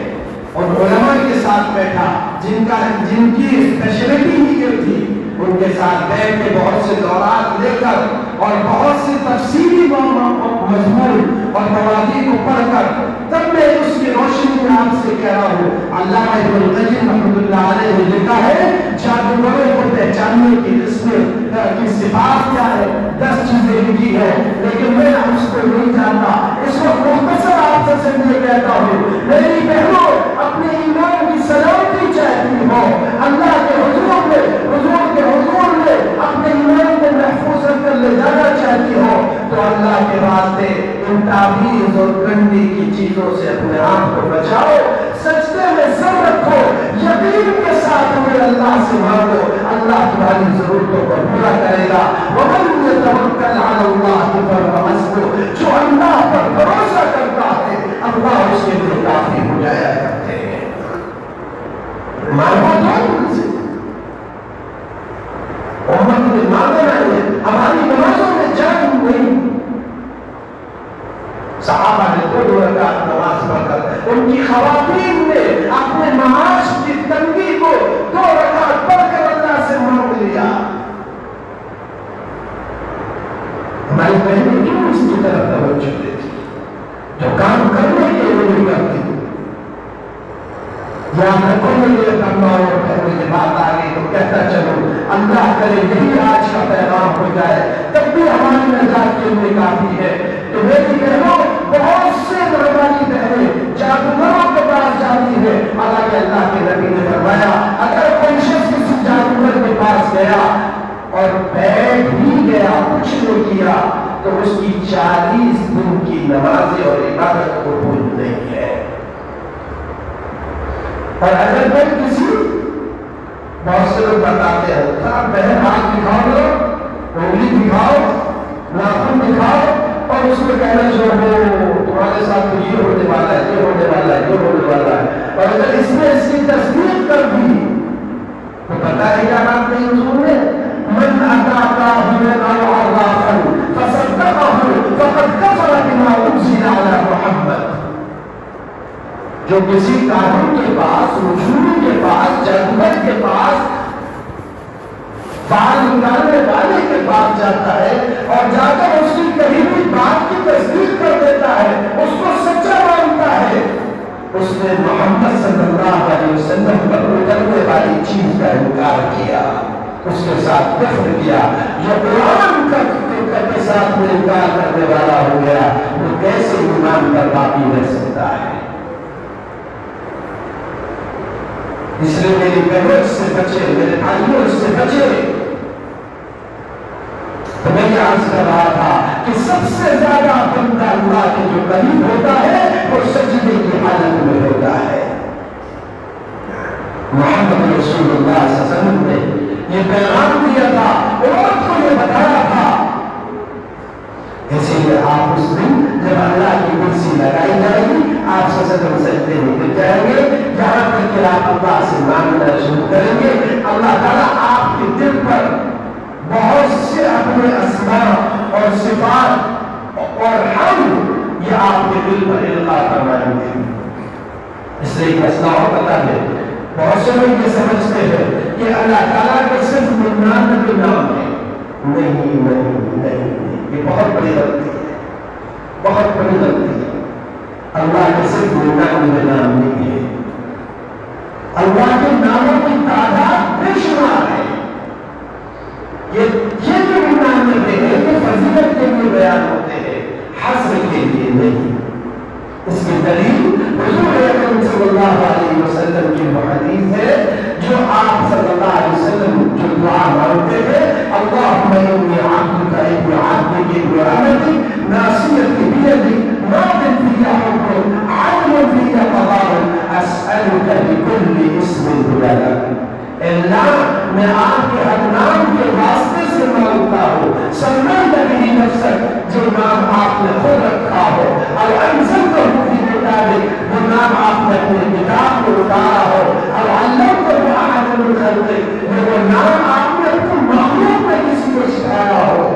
اور علماء کے ساتھ بیٹھا جن کی اسپیشلٹی ہی یہ تھی، ان کے ساتھ بیٹھ کے بہت سے دورات لے کر اور بہت سی تفصیلی مضمون اور مواضیع کو پڑھ کر تب میں اس کی روشنی میں آپ سے کہہ رہا ہوں۔ علامہ ابن القیم رحمۃ اللہ علیہ نے لکھا ہے جادوگروں کو پہچاننے کی صفات کیا ہے، 10 چیزیں لکھی ہے، لیکن میں اس کو نہیں جانتا، اس کو مختصر آپ سے سمجھے کہتا ہوں۔ میری بہنوں، اپنے ایمان کی سلامتی چاہتی ہو، اللہ کے حضور میں اپنے ایمان کو محفوظ کر لے جانا چاہتی ہو، تو اللہ کے واسطے ان تعویذ اور گنڈی کی چیزوں سے اپنے آپ کو بچاؤ، سجدے میں سر رکھو، یقین کے ساتھ ہمیں اللہ سے مانگو، اللہ تمہاری ضرورتوں کو پورا کرے گا۔ وَمَن يَتَوَكَّلْ عَلَى اللَّهِ فَهُوَ حَسْبُهُ، جو اللہ پر بھروسہ کرتا ہے اللہ اس کے لیے کافی ہو جایا کرتے ہیں۔ ان کی خواتین نے اپنے معاش کی تنگی کو 2 رکعت پڑھ کر اللہ سے مانگ لیا. ہماری بہنیں کیوں اس کی طرف توجہ دیتی جو کام کرنے کے لیے نہیں کرتی؟ یا میں کوئی یہ کرنا اور پھر مجھے بات آ گئی تو کہتا چلوں اللہ کرے یہی آج کا پیغام ہو جائے تب بھی ہماری نجات کے لیے کافی ہے. تو میری بہنوں بہت سے نوجوانی بہنیں جادوگروں کے پاس جاتی ہے. حالانکہ اللہ کے نبی نے فرمایا اگر کوئی شخص کسی جادوگر کے پاس گیا اور بیٹھ ہی گیا کچھ نہیں کیا تو اس کی 40 دن کی نمازیں اور عبادت قبول نہیں ہے. اور اگر میں کسی بہت سے لوگ بتاتے ہیں صاحب بہن ہاتھ دکھاؤ لو انگلی دکھاؤ ناخن دکھاؤ اور اس میں کہنا جو ہو تمہارے ساتھ تو یہ ہونے والا ہے یہ ہونے والا ہے یہ ہونے والا ہے. اور اگر اس نے اس کی تصدیق کر دی تو پتا ہے کیا بات نہیں حضور نے من اتاك من عرافا فصدقه فقد كفر بما انزل على محمد. جو کسی کاہن کے پاس رجوع کے پاس جادوگر کے پاس بال نکالنے والے کے پاس جاتا ہے اور جا کر اس کی کہی ہوئی بات کی تصدیق کر دیتا ہے اس کو سچا مانتا ہے اس نے محمد صلی اللہ علیہ وسلم پر اترنے والی چیز کا انکار کیا اس کے ساتھ کفر کیا. جو قرآن کے ساتھ میں انکار کرنے والا ہو گیا وہ کیسے ایمان پر باقی رہ سکتا ہے؟ اس لیے میری بہنوں اس سے بچے میرے بھائیوں اس سے بچے. تو میں یہ عرض کر رہا تھا کہ سب سے زیادہ بندہ اللہ کے جو قریب ہوتا ہے وہ سجدے کی حالت میں ہوتا ہے. محمد رسول اللہ صلی اللہ علیہ وسلم نے یہ پیغام دیا تھا اور کو یہ بتایا تھا. اسی لیے آپ اس دن جب اللہ کی کرسی لگائی جائے گی آپ سجدے میں گر جائیں گے جہاں تک کہ آپ اللہ سے مانگنا شروع کریں گے. اللہ تعالیٰ آپ کے دل پر بہت سے اپنے اسماء اور صفات اور حمد یہ آپ کے دل پر القاء فرمائیں گے. اس لیے ایک مسئلہ اور پتہ ہے بہت سے لوگ یہ سمجھتے ہیں کہ اللہ تعالیٰ کے صرف 99 نام ہے. نہیں یہ بہت بڑی غلطی ہے بہت بڑی غلطی ہے. اللہ کے صرف 99 نام نہیں ہے. اللہ کے ناموں کی تعداد بے شمار ہے. یہ جو 99 ہیں یہ فضیلت کے لیے بیان ہوتے ہیں حسر کے لیے نہیں. اس کی دلیل حضور اکرم صلی اللہ علیہ وسلم کی وہ حدیث ہے جو آپ صلی اللہ علیہ وسلم جو دعا مانگتے تھے اللہم انی عبدک ابن عبدک ابن امتک ناصیتی بیدک ماض فی حکمک عدل فی قضاءک اسألک بکل اسم هو لک. اللہ میں آپ کے ہر نام کے واسطے سے مانگتا ہوں سمیت به نفسک جو نام آپ نے خود رکھا ہو اور انزلتہ فی کتابک وہ نام آپ نے اپنے کتاب میں اتارا ہو اور علمتہ احد من خلقک وہ نام آپ نے اپنے مخلوق میں کسی کو سکھایا ہو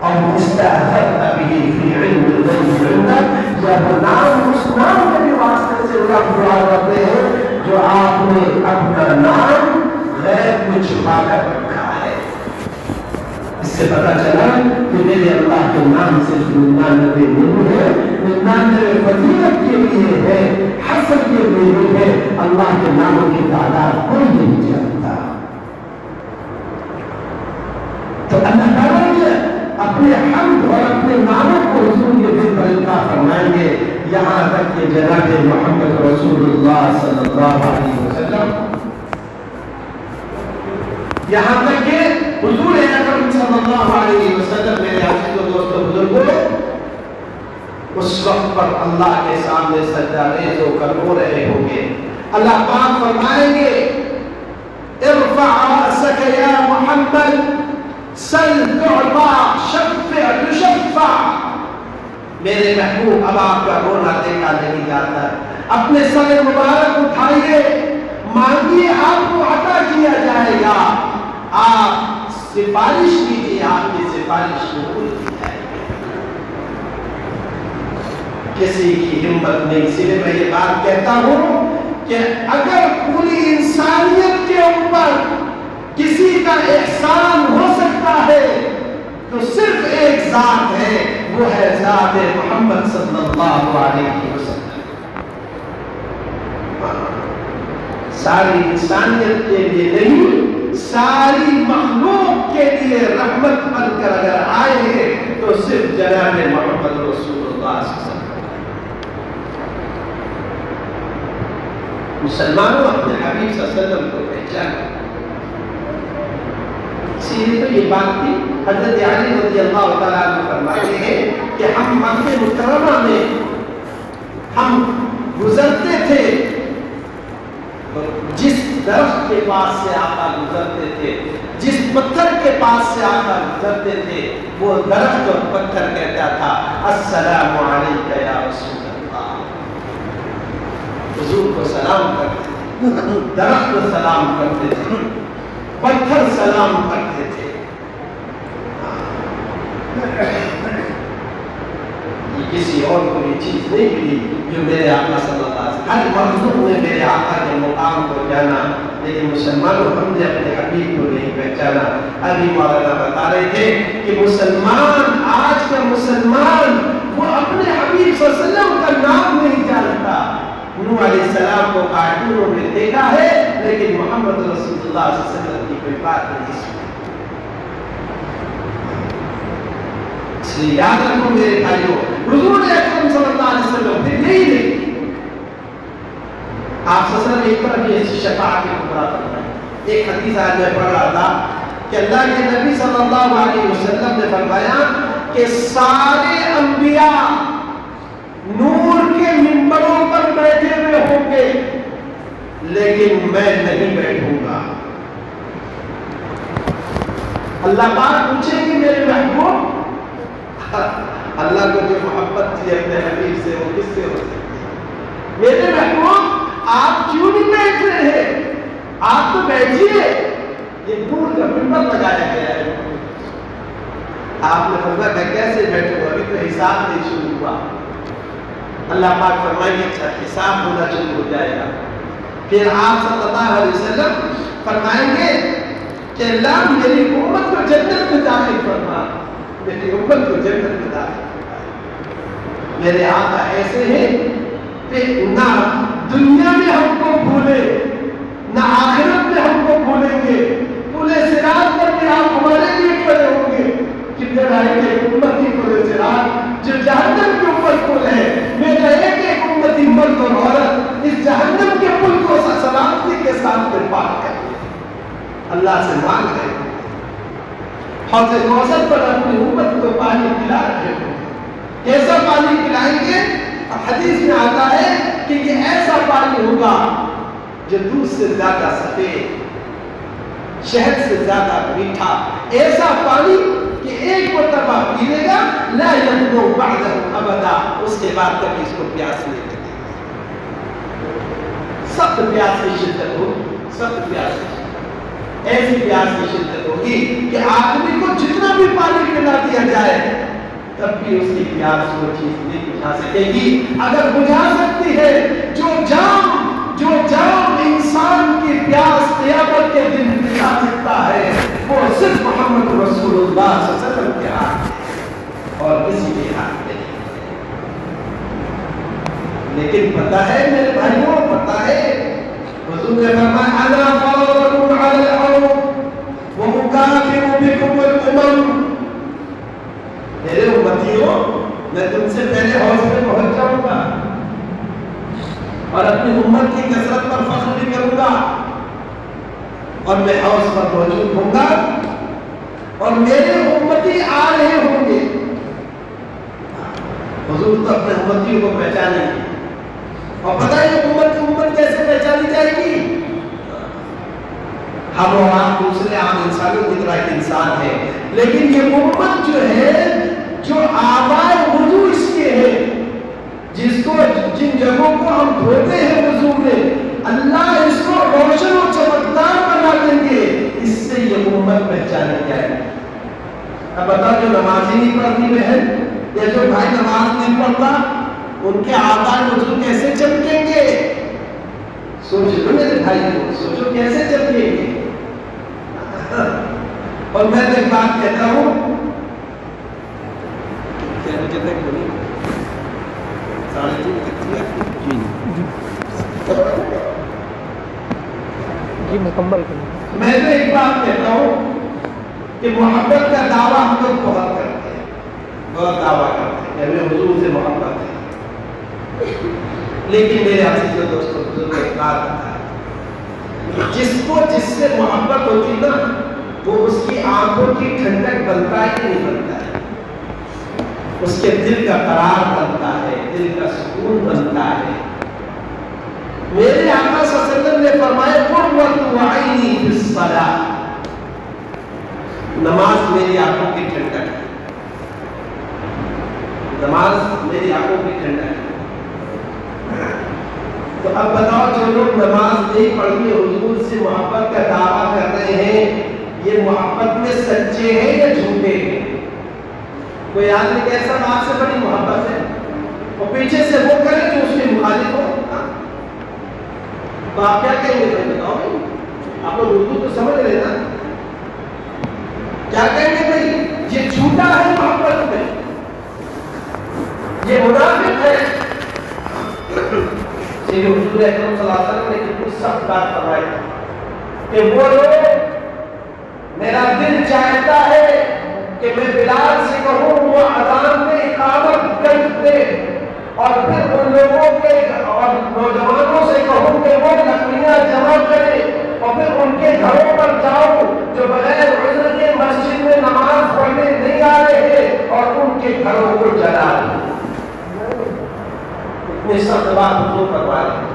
اور استأثرت به فی علم الغیب عندک یا وہ نام اس نام کے بھی واسطے سے اللہ دعا کرتے ہیں جو آپ نے اپنا نام غیب میں چھپا کر رکھا ہے. اس سے پتہ چلا کہ میرے اللہ کے نام سے 99 نہیں ہے 99 فضیلت کے لیے ہے حسن کے لیے ہے. اللہ کے ناموں کی تعداد کوئی نہیں جانتا. تو اللہ تعالیٰ نے اپنے حمد اور اپنے ناموں کو حضور کے دل پر القاء فرمائیں گے یہاں تک کہ جناب محمد رسول اللہ صلی اللہ علیہ وسلم یہاں تک کہ حضور اکرم صلی اللہ علیہ وسلم میرے عزیز و دوستو بزرگوں اس وقت پر اللہ کے سامنے سجدہ ریز ہو کر رو رہے ہوں گے. اللہ پاک فرمائیں گے ارفع رأسك یا محمد سل تعطى شفع تشفع. میرے محبوب اب آپ کا رونا دیکھا نہیں جاتا. اپنے سر مبارک اٹھائیے مانگیے آپ کو عطا کیا جائے گا. آپ سفارش کیجیے آپ کی سفارش قبول کی جائے گی. کسی کی ہمت نہیں. اسی لیے میں یہ بات کہتا ہوں کہ اگر پوری انسانیت کے اوپر کسی کا احسان ہو سکتا ہے تو صرف ایک ذات ہے, وہ ہے ذات محمد صلی اللہ علیہ وسلم. ساری انسانیت کے لیے نہیں, ساری مخلوق کے لیے رحمت بن کر اگر آئے ہیں تو صرف جناب محمد رسول اللہ صلی اللہ علیہ وسلم. مسلمانوں اپنے حبیب صلی اللہ علیہ وسلم کو پہچانا. اسی لیے تو یہ بات تھی, حضرت علی رضی اللہ تعالیٰ عنہ فرماتے ہیں کہ ہم مکہ مکرمہ میں ہم گزرتے تھے, جس درخت کے پاس سے آقا گزرتے تھے, جس پتھر کے پاس سے آقا گزرتے تھے, وہ درخت اور پتھر کہتا تھا السلام علیکہ یا رسول اللہ. حضور کو سلام کرتے تھے, درخت کو سلام کرتے تھے, پتھر سلام کرتے تھے. یہ کسی اور کو یہ چیز نہیں ملی جو میرے آقا صلی اللہ علیہ وسلم. ہر مخلوق نے میرے آقا کے مقام کو جانا, لیکن مسلمانوں ہم نے اپنے حبیب کو نہیں پہچانا. ابھی مولانا بتا رہے تھے کہ مسلمان, آج کا مسلمان وہ اپنے حبیب صلی اللہ علیہ وسلم کا نام نہیں جانتا. نوح علیہ السلام کو کارٹونوں میں دیکھا ہے, لیکن محمد رسول اللہ صلی اللہ علیہ وسلم کی کوئی بات نہیں سنی. اس لیے یاد رکھو میرے بھائیوں, حضور اکرم صلی اللہ علیہ وسلم پھر یہی نہیں, آپ صلی اللہ علیہ وسلم ایک طرف یہ شفاعت کبریٰ فرمائے. ایک حدیث آج میں پڑھ رہا تھا کہ اللہ کے نبی صلی اللہ علیہ وسلم نے فرمایا کہ سارے انبیاء نور کے منبروں پر بیٹھے ہوئے ہوں گے, لیکن میں نہیں بیٹھوں گا. اللہ پاک پوچھیں گے میرے محبوب, اللہ کو جو محبت تھی اپنے حبیب سے وہ کس سے ہو سکتی ہے؟ میرے محبوب آپ کیوں نہیں بیٹھ رہے ہیں؟ آپ تو بیٹھیے, یہ نور کا منبر لگایا گیا ہے. آپ نے فرمایا میں کیسے بیٹھوں, ابھی تو حساب نہیں شروع ہوا. اللہ پاک فرمائیں گے اچھا حساب ہونا شروع ہو جائے گا. پھر آپ صلی اللہ علیہ وسلم فرمائیں گے کہ اللہ میری امت کو جنت میں داخل فرما, میری امت کو جنت میں داخل فرما. میرے آقا ایسے ہیں کہ نہ دنیا میں ہم کو بھولے, نہ آخرت میں ہم کو بھولیں گے. پورے صراط پر بھی آپ ہمارے لیے کھڑے ہوں گے. کتنے رائے کے امتی پورے صراط جو جہنم کے اوپر پل ہے, میرا ایک ایک امتی مرد اور عورت اس جہنم کے پل کو سلامتی کے ساتھ میں پار کر اللہ سے مانگ رہے ہیں. حوض کوثر پر اپنی امت کو پانی پلا رہے ہوں. کیسا پانی پلائیں گے؟ حدیث میں آتا ہے کہ یہ ایسا پانی ہوگا جو دودھ سے زیادہ سفید, شہد سے زیادہ میٹھا. ایسا پانی کہ ایک مرتبہ پی لے گا لا یظمأ بعدہ ابدا, اس کے بعد کبھی اس کو پیاس نہیں لگے. سخت پیاس کی شدت ہوگی, سخت پیاس کی شدت, ایسی پیاس کی شدت ہوگی کہ آدمی کو جتنا بھی پانی پلا دیا جائے تب بھی اس کی پیاس وہ چیز نہیں بجھا سکے گی. اگر بجھا سکتی ہے جو جام انسان کی پیاس قیامت کے دن بجھا سکتا ہے, وہ صرف محمد رسول اللہ صلی اللہ علیہ وسلم کے ہاتھ ہے اور کسی کے ہاتھ نہیں. لیکن پتہ ہے میرے بھائیوں, پتہ ہے حضور نے فرمایا انا فاضل علی الحوض ومکافر بکم الامم. میرے امتیوں, میں تم سے پہلے حوض میں پہنچ جاؤں گا اور اپنی امت کی کثرت پر فخر بھی کروں گا, اور میں حوض پر موجود ہوں گا اور میرے امتی آ رہے ہوں گے. حضور تو اپنے امتیوں کو پہچانیں گے, اور پتہ ہے امت کیسے پہچانی جائے گی؟ ہم اور آپ دوسرے عام انسانوں کی طرح ایک انسان ہے, لیکن یہ امت جو ہے, جو آبائے وضو اس کے ہے, جس کو جن جگہوں کو ہم دھوتے ہیں وضو میں, اللہ اس کو روشن و چمکدار بنا دیں گے. اس سے یہ امت پہچانی جائے گی. اب بتاؤ جو نماز ہی نہیں پڑھتی بہن, یا جو بھائی نماز نہیں پڑھتا, ان کے آباء نزول کیسے چمکیں گے؟ سوچ لو میرے بھائی، سوچو کیسے چمکیں گے؟ اور میں تو ایک بات کہتا ہوں، مکمل میں تو ایک بات کہتا ہوں کہ محبت کا دعویٰ ہم لوگ بہت کرتے ہیں، بہت دعویٰ کرتے ہیں کہ ہمیں حضور سے محبت ہے، لیکن میرے عزیز و دوستوں بزرگ ایک بات بتا ہے، جس سے محبت ہوتی نا وہ اس کی آنکھوں کی ٹھنڈک بنتا ہی نہیں بنتا ہے، اس کے دل کا قرار بنتا ہے، دل کا سکون بنتا ہے۔ میرے آقا صلی اللہ علیہ وسلم نے فرمایا قرۃ عینی فی الصلاۃ، نماز میری آنکھوں کی ٹھنڈک ہے، نماز میری آنکھوں کی ٹھنڈک ہے۔ تو اب بتاؤ جو لوگ نماز نہیں پڑھی حضور سے محبت کا دعویٰ کر رہے ہیں، یہ محبت میں سچے ہیں یا جھوٹے ہیں؟ کوئی آدمی کیسا آپ سے بڑی محبت ہے اور پیچھے سے وہ کرے جو اس کے مخالف ہو، تو آپ کیا کہیں گے؟ بھائی بتاؤ، آپ لوگ اردو تو سمجھ رہے نا؟ کیا کہیں گے بھائی یہ جھوٹا ہے محبت میں، یہ منافق ہے۔ حضور اکرم صلی اللہ علیہ وسلم نے کتنی سخت بات فرمائی کہ وہ لوگ، میرا دل چاہتا ہے کہ میں بلال سے کہوں وہ اذان میں اقامت کر دے، اور پھر ان لوگوں کے اور نوجوانوں سے کہوں کہ وہ لکڑیاں جمع کرے، اور پھر ان کے گھروں پر جاؤں جو بغیر عذر کے مسجد میں نماز پڑھنے نہیں آ رہے، اور ان کے گھروں کو جلا دوں۔ اتنی سخت بات حضور فرما رہے ہیں،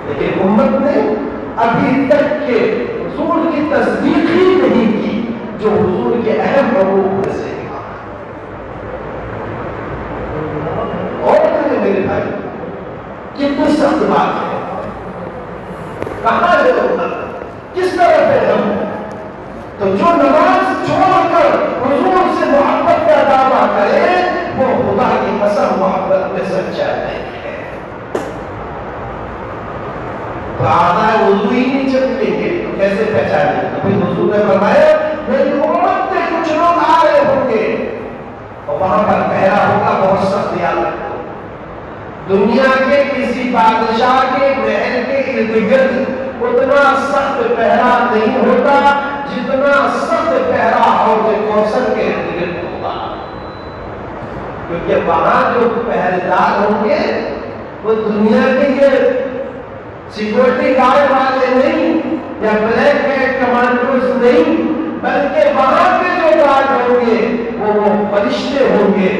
لیکن امت نے ابھی تک کے حضور کی تصدیق ہی نہیں کی جو حضور کے اہم حقوق میں سے کہا۔ اور کہتے میرے بھائی کتنی سخت بات ہے، کہاں ہے امت، کس طرف ہے ہم؟ تو جو نماز چھوڑ کر حضور سے محبت کا دعویٰ کرے وہ خدا کی قسم محبت میں سچا نہیں ہے۔ تو آدھا وضو ہی نہیں چمکیں گے تو کیسے پہچانیں گے؟ تو حضور نے فرمایا میری امت میں کچھ لوگ آ رہے ہوں گے اور وہاں پر پہرا ہوگا بہت سخت، یاد رکھو۔ دنیا کے کسی بادشاہ کے محل کے ارد گرد اتنا سخت پہرا نہیں ہوتا جتنا سخت پہرا حوض کوثر کے ارد گرد ہوگا، کیونکہ وہاں جو پہرےدار ہوں گے وہ دنیا کے یہ سیکورٹی گارڈ والے نہیں یا بلیک ہیڈ کمانڈوز نہیں، بلکہ وہاں کے جو گارڈ ہوں گے وہ فرشتے ہوں گے۔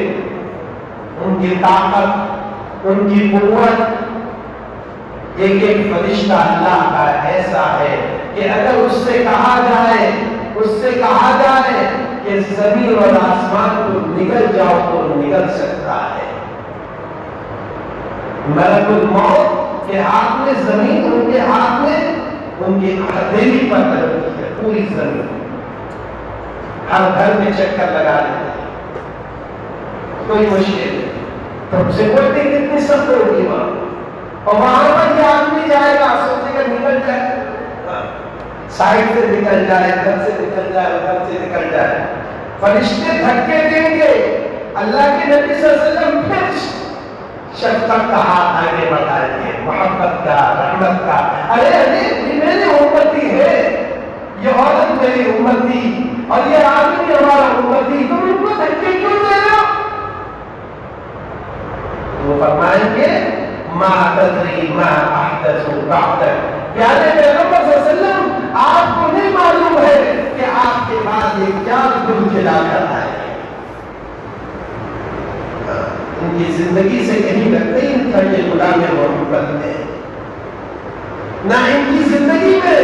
ان کی طاقت، ان کی قوت، ایک ایک فرشتہ اللہ کا ایسا ہے کہ اگر اس سے کہا جائے کہ زمین اور آسمان کو نگل جاؤ تو نگل سکتا ہے۔ ملک الموت کے ہاتھ میں زمین، ان کے ہاتھ میں ان کی ہتھیلی پر لگتی ہے پوری زمین، ہر گھر میں چکر لگا دیتے ہیں، کوئی مشکل نہیں۔ تو سیکورٹی کتنی سخت ہوگی وہاں، اور وہاں پر یہ آدمی جائے گا سوچے گا نکل جائے، سائڈ سے نکل جائے، گھر سے نکل جائے، گھر سے نکل جائے، فرشتے دھکے دیں گے۔ اللہ کے نبی صلی اللہ علیہ وسلم پھر شفقت کا ہاتھ آگے بڑھائیں گے، محبت کا، رحمت کا، ارے یہ میری امتی ہے، یہ عورت میری امتی اور یہ آدمی ہمارا امتی، تم ان کو دھکے کیوں دے رہے ہو؟ وہ فرمائیں گے ما تدری ما احدث بعدک، پیارے پیغمبر صلی اللہ علیہ وسلم آپ کو نہیں معلوم ہے کہ آپ کے بعد یہ کیا گل کھلا کر آئے۔ ان کی زندگی سے کہیں لگتا ہی نہیں تھا یہ غلام محمد ہے، نہ ان کی زندگی میں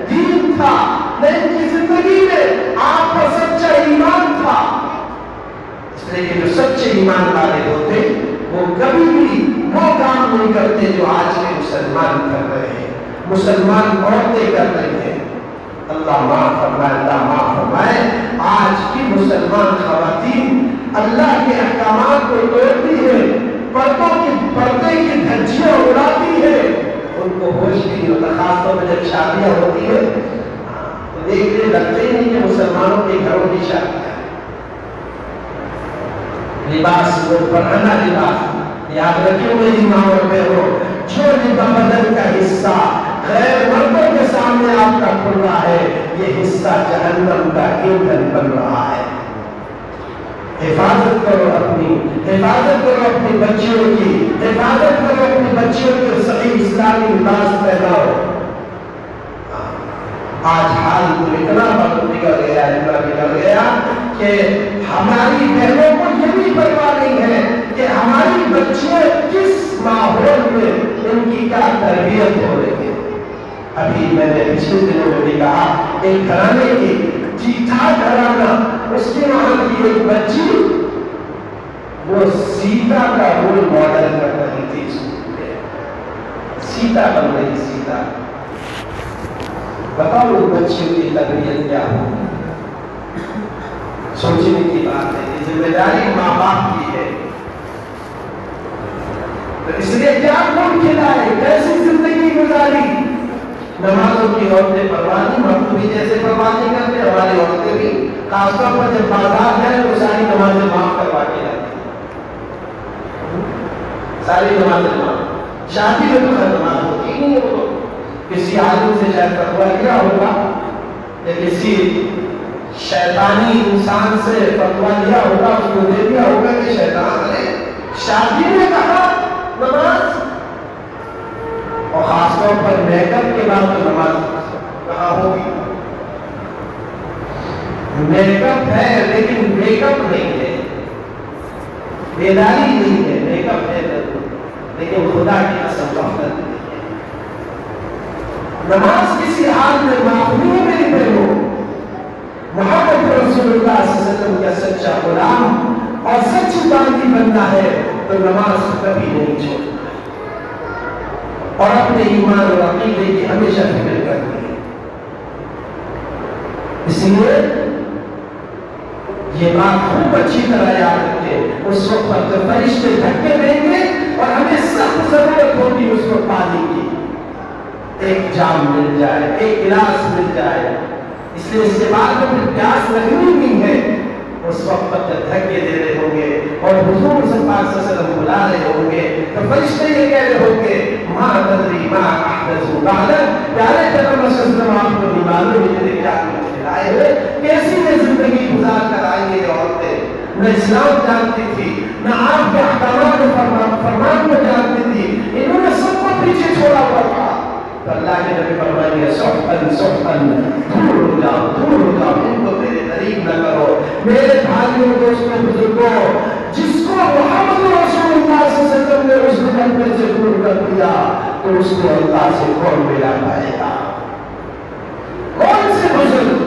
دین تھا، نہ ان کی زندگی میں آپ کا سچا ایمان تھا۔ اس لیے کہ جو سچے ایمان والے ہوتے وہ کبھی بھی وہ کام نہیں کرتے جو آج کے مسلمان کر رہے ہیں، مسلمان عورتیں کر رہی ہیں۔ اللہ معاف فرمائے، اللہ معاف فرمائے۔ آج کی مسلمان خواتین اللہ کے احکامات کو توڑتی ہیں، پردے کی دھجیاں اڑاتی ہے، ان کو ہوش بھی نہیں ہوتا. خاص طور پہ جب شادیاں ہوتی ہے تو دیکھنے لگتے ہی نہیں کہ مسلمانوں کے گھروں کی شادی ہے. لباس وہ پرانا لباس، یاد رکھیے میری ماں اور بہنوں، جو بدن کا حصہ غیر مردوں کے سامنے آپ کا کھل رہا ہے، یہ حصہ جہنم کا ایندھن بن رہا ہے. حفاظت کرو اپنی بچیوں کی، حفاظت کرو اپنی بچیوں کے صحیح اسلامی لباس پہناؤ. آج حال تو اتنا بگڑ گیا کہ ہماری بہنوں کو یہ بھی پرواہ نہیں ہے کہ ہماری بچیاں کس ماحول میں ان کی کیا تربیت ہو رہی ہے. ابھی میں نے پچھلے دنوں میں بھی کہا، ایک گھرانے کی ٹھیک ٹھاک گھرانہ، اس کے وہاں کی ایک بچی وہ سیتا کا رول ماڈل کر رہی تھی. سیتا بن رہی، سیتا. بتاؤ اس بچیوں کی تربیت کیا ہوگی؟ سوچنے کی بات ہے. یہ ذمہ داری ماں باپ کی ہے. تو اس لیے کیا کون کھلائے، کیسی زندگی گزاری. نمازوں کی عورتیں پرواہ نہیں، مرد بھی جیسے پرواہ نہیں کرتے، ہماری عورتیں بھی خاص طور پر جب بازار جائیں تو ساری نمازیں معاف کروا کے جاتی ہیں. ساری نمازیں معاف. شادی میں تو ہر نماز ہوتی ہی نہیں. وہ کسی عالم سے شاید فتویٰ لیا ہوگا یا کسی شیطانی انسان سے فتویٰ لیا ہوگا، اس کو دے دیا ہوگا کہ شیطان نے شادی میں کہا نماز. اور خاص طور پر میک اپ کے بعد تو نماز کہاں ہوگی. میک اپ ہے لیکن میک اپ نہیں ہے، بیداری نہیں ہے. میک اپ ہے لیکن خدا کی قسم غفلت نہیں ہے. نماز کسی حال میں معمولی میں نہیں پڑھو. محمد رسول اللہ صلی اللہ علیہ وسلم کا سچا غلام اور سچی باندھی بننا ہے تو نماز کبھی نہیں چھوڑنا اور اپنے ایمان اور عقیدے کی ہمیشہ فکر کرنی ہے. اس لیے یہ بات خوب اچھی طرح یاد رکھے. اس وقت پر جب فرشتے دھکے دیں گے اور ہمیں سخت ضرورت ہوگی اس کو پانی کی، ایک جام مل جائے، ایک گلاس مل جائے. اس لیے اس کے بعد جو پھر پیاس لگنی بھی ہے اس وقت پر جب دھکے دے رہے ہوں گے اور حضور صلی اللہ علیہ وسلم بلا رہے ہوں گے تو فرشتے یہ کہہ رہے ہوں گے ما تدری ما احدث بعدک، پیارے پیغمبر صلی اللہ علیہ وسلم آپ کو نہیں معلوم ہے کیا کچھ کھلائے ہوئے. کیسی یہ زندگی گزار کر آئیں گے یہ عورتیں، نہ اسلام جانتی تھی، نہ آپ کے احکامات و فرمان کو جانتی تھی. انہوں نے سب کو پیچھے چھوڑا ہوا تھا. اللہ کے نبی فرمائے سحقاً سحقاً، دور ہو جاؤ، دور ہو جاؤ، ان کو میرے قریب نہ کرو. میرے بھائیوں، دوستوں، بزرگوں، جس کو محمد رسول اللہ صلی اللہ علیہ وسلم نے اس مقدمے سے دور کر دیا تو اس کو اللہ سے کون ملا پائے گا؟ کون سے بزرگ،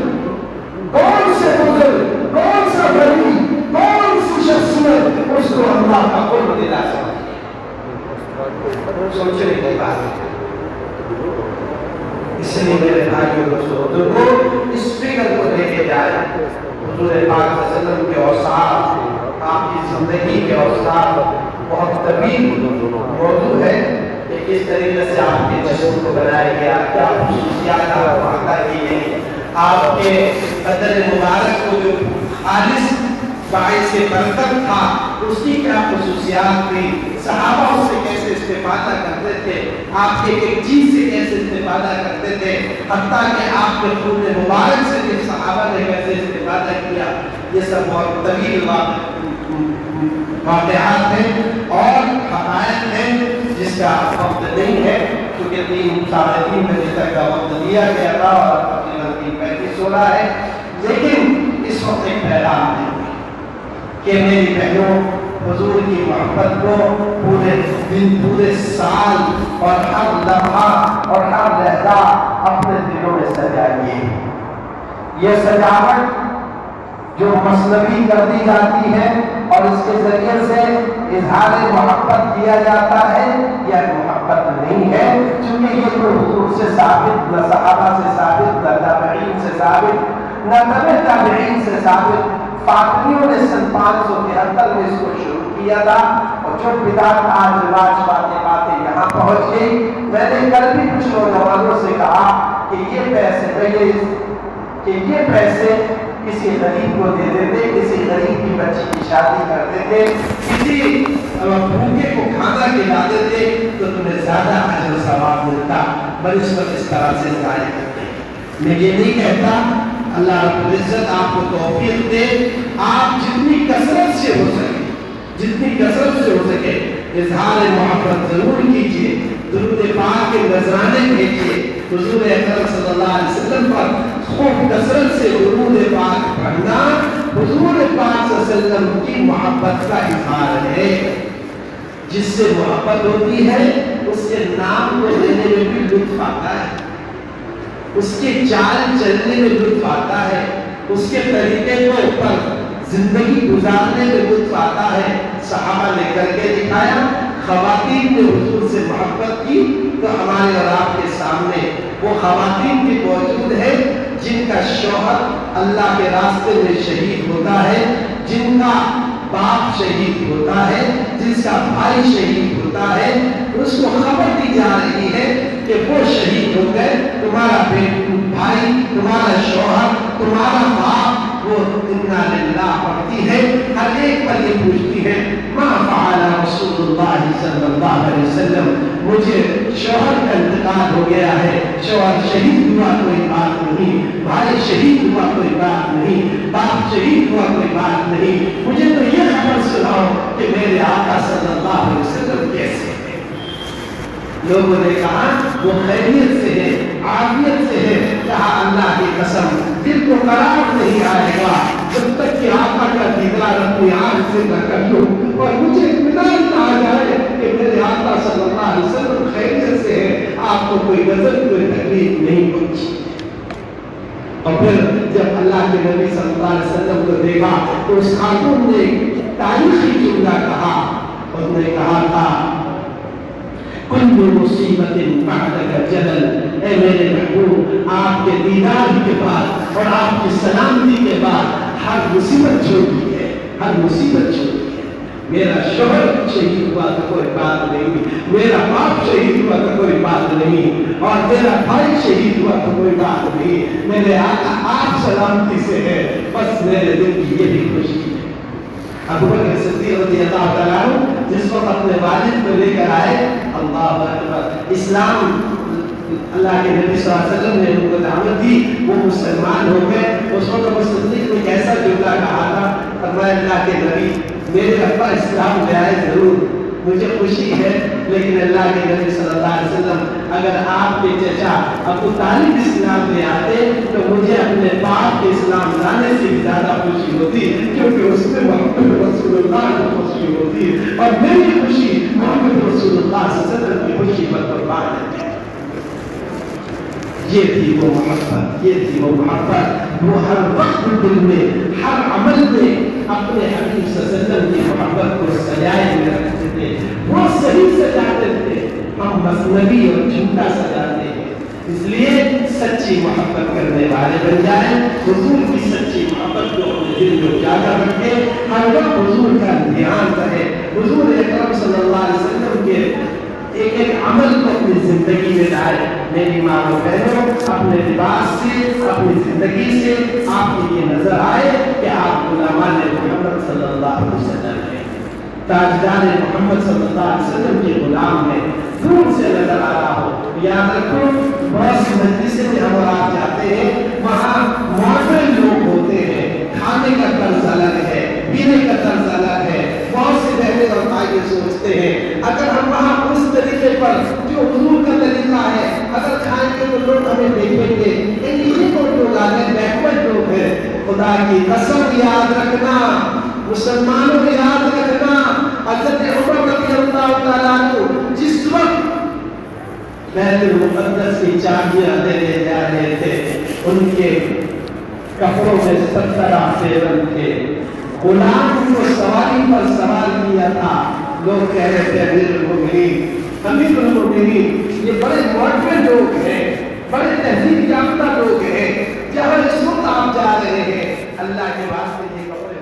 کون سے بزرگ، کون سا ولی، کون سی شخصیت اس کو اللہ کا قرب دلا سکتی ہے؟ سوچنے کی بات ہے. اس لیے میرے بھائیوں دوستوں بزرگوں، اس فکر کو لے کے جائے. حضور پاک صلی اللہ علیہ وسلم کے اوصاف، آپ کی زندگی کے اوصاف بہت طویل موضوع ہے کہ کس طریقے سے آپ کے جسم کو بنایا گیا، کیا خصوصیات آپ کو عطا کی گئی، آپ کے بدن مبارک کو جو خالص باعث برکت تھا اس کی کیا خصوصیات تھی، صحابہ اس سے کیسے استفادہ کرتے تھے، آپ کے ایک چیز سے کیسے استفادہ کرتے تھے، حتیٰ کہ آپ کے خون مبارک سے بھی صحابہ نے کیسے استفادہ کیا. یہ سب بہت طویل واقعات ہیں اور حقائق ہیں جس کا وقت نہیں ہے کیونکہ 3 بجے تک کا وقت دیا گیا تھا اور تقریباً 3:35 ہو رہا ہے. لیکن اس وقت ایک پیغام ہے کہ میری بہنوں، حضور کی محبت کو پورے دن، پورے سال اور ہر لمحہ اور ہر لہجہ اپنے دلوں میں سجائیے. یہ سجاوٹ جو مصنوعی کر دی جاتی ہے اور اس کے ذریعے سے اظہار محبت کیا جاتا ہے، یہ محبت نہیں ہے. چونکہ یہ تو حضور سے ثابت، نہ صحابہ سے ثابت، نہ تابعین سے ثابت، نہ تبع تابعین سے ثابت. فاطمیوں نے 573 میں اس کو شروع کیا تھا اور جو بدعت آج رواج باتیں باتیں یہاں پہنچ گئی. میں نے کل بھی کچھ نوجوانوں سے کہا کہ یہ پیسے کسی غریب کو دے دیتے, کسی غریب کی بچی کی شادی کر دیتے, کسی بھوکے کو کھانا کھلا دیتے تو تمہیں زیادہ اجر و ثواب ملتا, بنسبت اس طرح سے ضائع کرتے. میں یہ نہیں کہتا, اللہ رب العزت آپ کو توفیق دے, آپ جتنی کثرت سے ہو سکے اظہار محبت ضرور کیجیے, درود پاک کے نذرانے بھیجیے, حضور اکرم صلی اللہ علیہ وسلم پر خوب کثرت سے درود پاک پڑھنا حضور پاک صلی اللہ علیہ وسلم کی محبت کا اظہار ہے. جس سے محبت ہوتی ہے اس کے نام کو لینے میں بھی لطف آتا ہے, اس کے چال چلنے میں لطف آتا ہے, اس کے طریقے کو پر زندگی گزارنے میں لطف آتا ہے. صحابہ نے کر کے دکھایا, خواتین نے حضور سے محبت کی تو ہمارے اور آپ کے سامنے وہ خواتین بھی موجود ہے جن کا شوہر اللہ کے راستے میں شہید ہوتا ہے, جن کا باپ شہید ہوتا ہے, جس کا بھائی شہید ہوتا ہے. اس کو خبر دی جا رہی ہے کہ وہ شہید ہو گئے, تمہارا بھائی, تمہارا شوہر, تمہارا باپ, وہ انا للہ پڑھتی ہے. ہر ایک پر یہ پوچھتی ہے ما فعل رسول اللہ صلی اللہ علیہ وسلم, مجھے شوہر کا انتقال ہو گیا ہے, شوہر شہید ہوا کوئی بات نہیں, بھائی شہید ہوا کوئی بات نہیں, باپ شہید ہوا کوئی بات نہیں, مجھے تو یہ خبر سناؤ کہ میرے آقا صلی اللہ علیہ وسلم کیسے ہیں. لوگوں نے کہا وہ خیریت سے ہے, عافیت سے ہے. کہا اللہ کی قسم دل کو قرار نہیں آئے گا جب تک کہ آقا کا دیدار اپنی آنکھ سے نہ کر لوں اور مجھے اطمینان نہ آ جائے کہ میرے آقا صلی اللہ علیہ وسلم خیریت سے ہے, آپ کو کوئی غضب کوئی تکلیف نہیں پہنچی. اور پھر جب اللہ کے نبی صلی اللہ علیہ وسلم کو دیکھا تو اس خاتون نے تاریخی جملہ کہا, اور نے کہا تھا کل مصیبت بعدک جلل, اے میرے محبوب آپ کے دیدار کے بعد اور آپ کی سلامتی کے بعد ہر مصیبت چھوٹی ہے, ہر مصیبت چھوٹی ہے. میرا شوہر شہید ہوا تو کوئی بات نہیں, میرا باپ شہید ہوا تو کوئی بات نہیں, اور میرا بھائی شہید ہوا تو کوئی بات نہیں, میرے آقا آپ سلامتی سے ہے, بس میرے دل کی یہ بھی خوشی ہے. ابو بکر صدیق رضی اللہ تعالیٰ عنہ جس وقت اپنے والد کو لے کر آئے, اللہ اکبر, اسلام اللہ کے نبی صلی اللہ علیہ وسلم نے ان کو دعوت دی, وہ مسلمان ہو گئے. اس وقت ابو صدیق نے کیسا جملہ کہا تھا, فرمایا اللہ کے نبی میرے ابا اسلام لے آئے ضرور, مجھے خوشی ہے, لیکن اللہ کے نبی صلی اللہ علیہ وسلم اگر آپ کے چچا ابو طالب اسلام لے آتے تو مجھے اپنے باپ کے اسلام لانے سے بھی زیادہ خوشی ہوتی, کیونکہ اس میں محمد رسول اللہ کی خوشی ہوتی, اور میری خوشی محمد رسول اللہ صلی اللہ علیہ وسلم کی خوشی پر قربان ہے. یہ تھی وہ محبت, یہ تھی وہ محبت. وہ ہر وقت دل میں, ہر عمل میں اپنے حبیب صلی اللہ علیہ وسلم کی محبت کو سجائے ہوئے رکھتے تھے. وہ صحیح سجاتے تھے, ہم بس نبی اور جھوٹا سجاتے ہیں. اس لیے سچی محبت کرنے والے بن جائیں, حضور کی سچی محبت کو اپنے دل میں اجاگر رکھے, ہر وقت حضور کا دھیان رہے, حضور اکرم صلی اللہ علیہ وسلم کے ایک ایک عمل کو اپنی زندگی میں لائے. میری ماں و بہنوں, اپنے لباس سے, اپنی زندگی سے آپ کو یہ نظر آئے کہ آپ غلامان محمد صلی اللہ علیہ وسلم ہیں, تاجدار محمد صلی اللہ علیہ وسلم کے غلام ہیں. دور سے نظر آ رہا ہو, یاد رکھو بہت سی مجلسیں میں ہم اور آپ جاتے ہیں, وہاں ماڈرن لوگ ہوتے ہیں, کھانے کا طرز الگ ہے, پینے کا طرز الگ ہے, بہت سے بہنیں اور بھائی سوچتے ہیں اگر ہم وہاں اس طریقے پر جو حضور کا طریقہ ہے اگر کھائیں گے تو لوگ ہمیں دیکھیں گے, یہ کون لوگ آ گئے, بیکورڈ لوگ ہیں. خدا کی قسم یاد رکھنا, مسلمانوں کو یاد رکھنا, حضرت عمر رضی اللہ تعالیٰ عنہ جس وقت بیت المقدس کی چابیاں دینے جا رہے تھے, ان کے کپڑوں میں 70 زیور تھے, غلام کو سواری پر سوار کیا تھا. لوگ کہہ رہے تھے امیر المومنین, امیر المومنین, یہ بڑے ماڈرن لوگ ہیں, بڑے تہذیب یافتہ لوگ ہیں, جہاں اس وقت آپ جا رہے ہیں, اللہ کے واسطے یہ کپڑے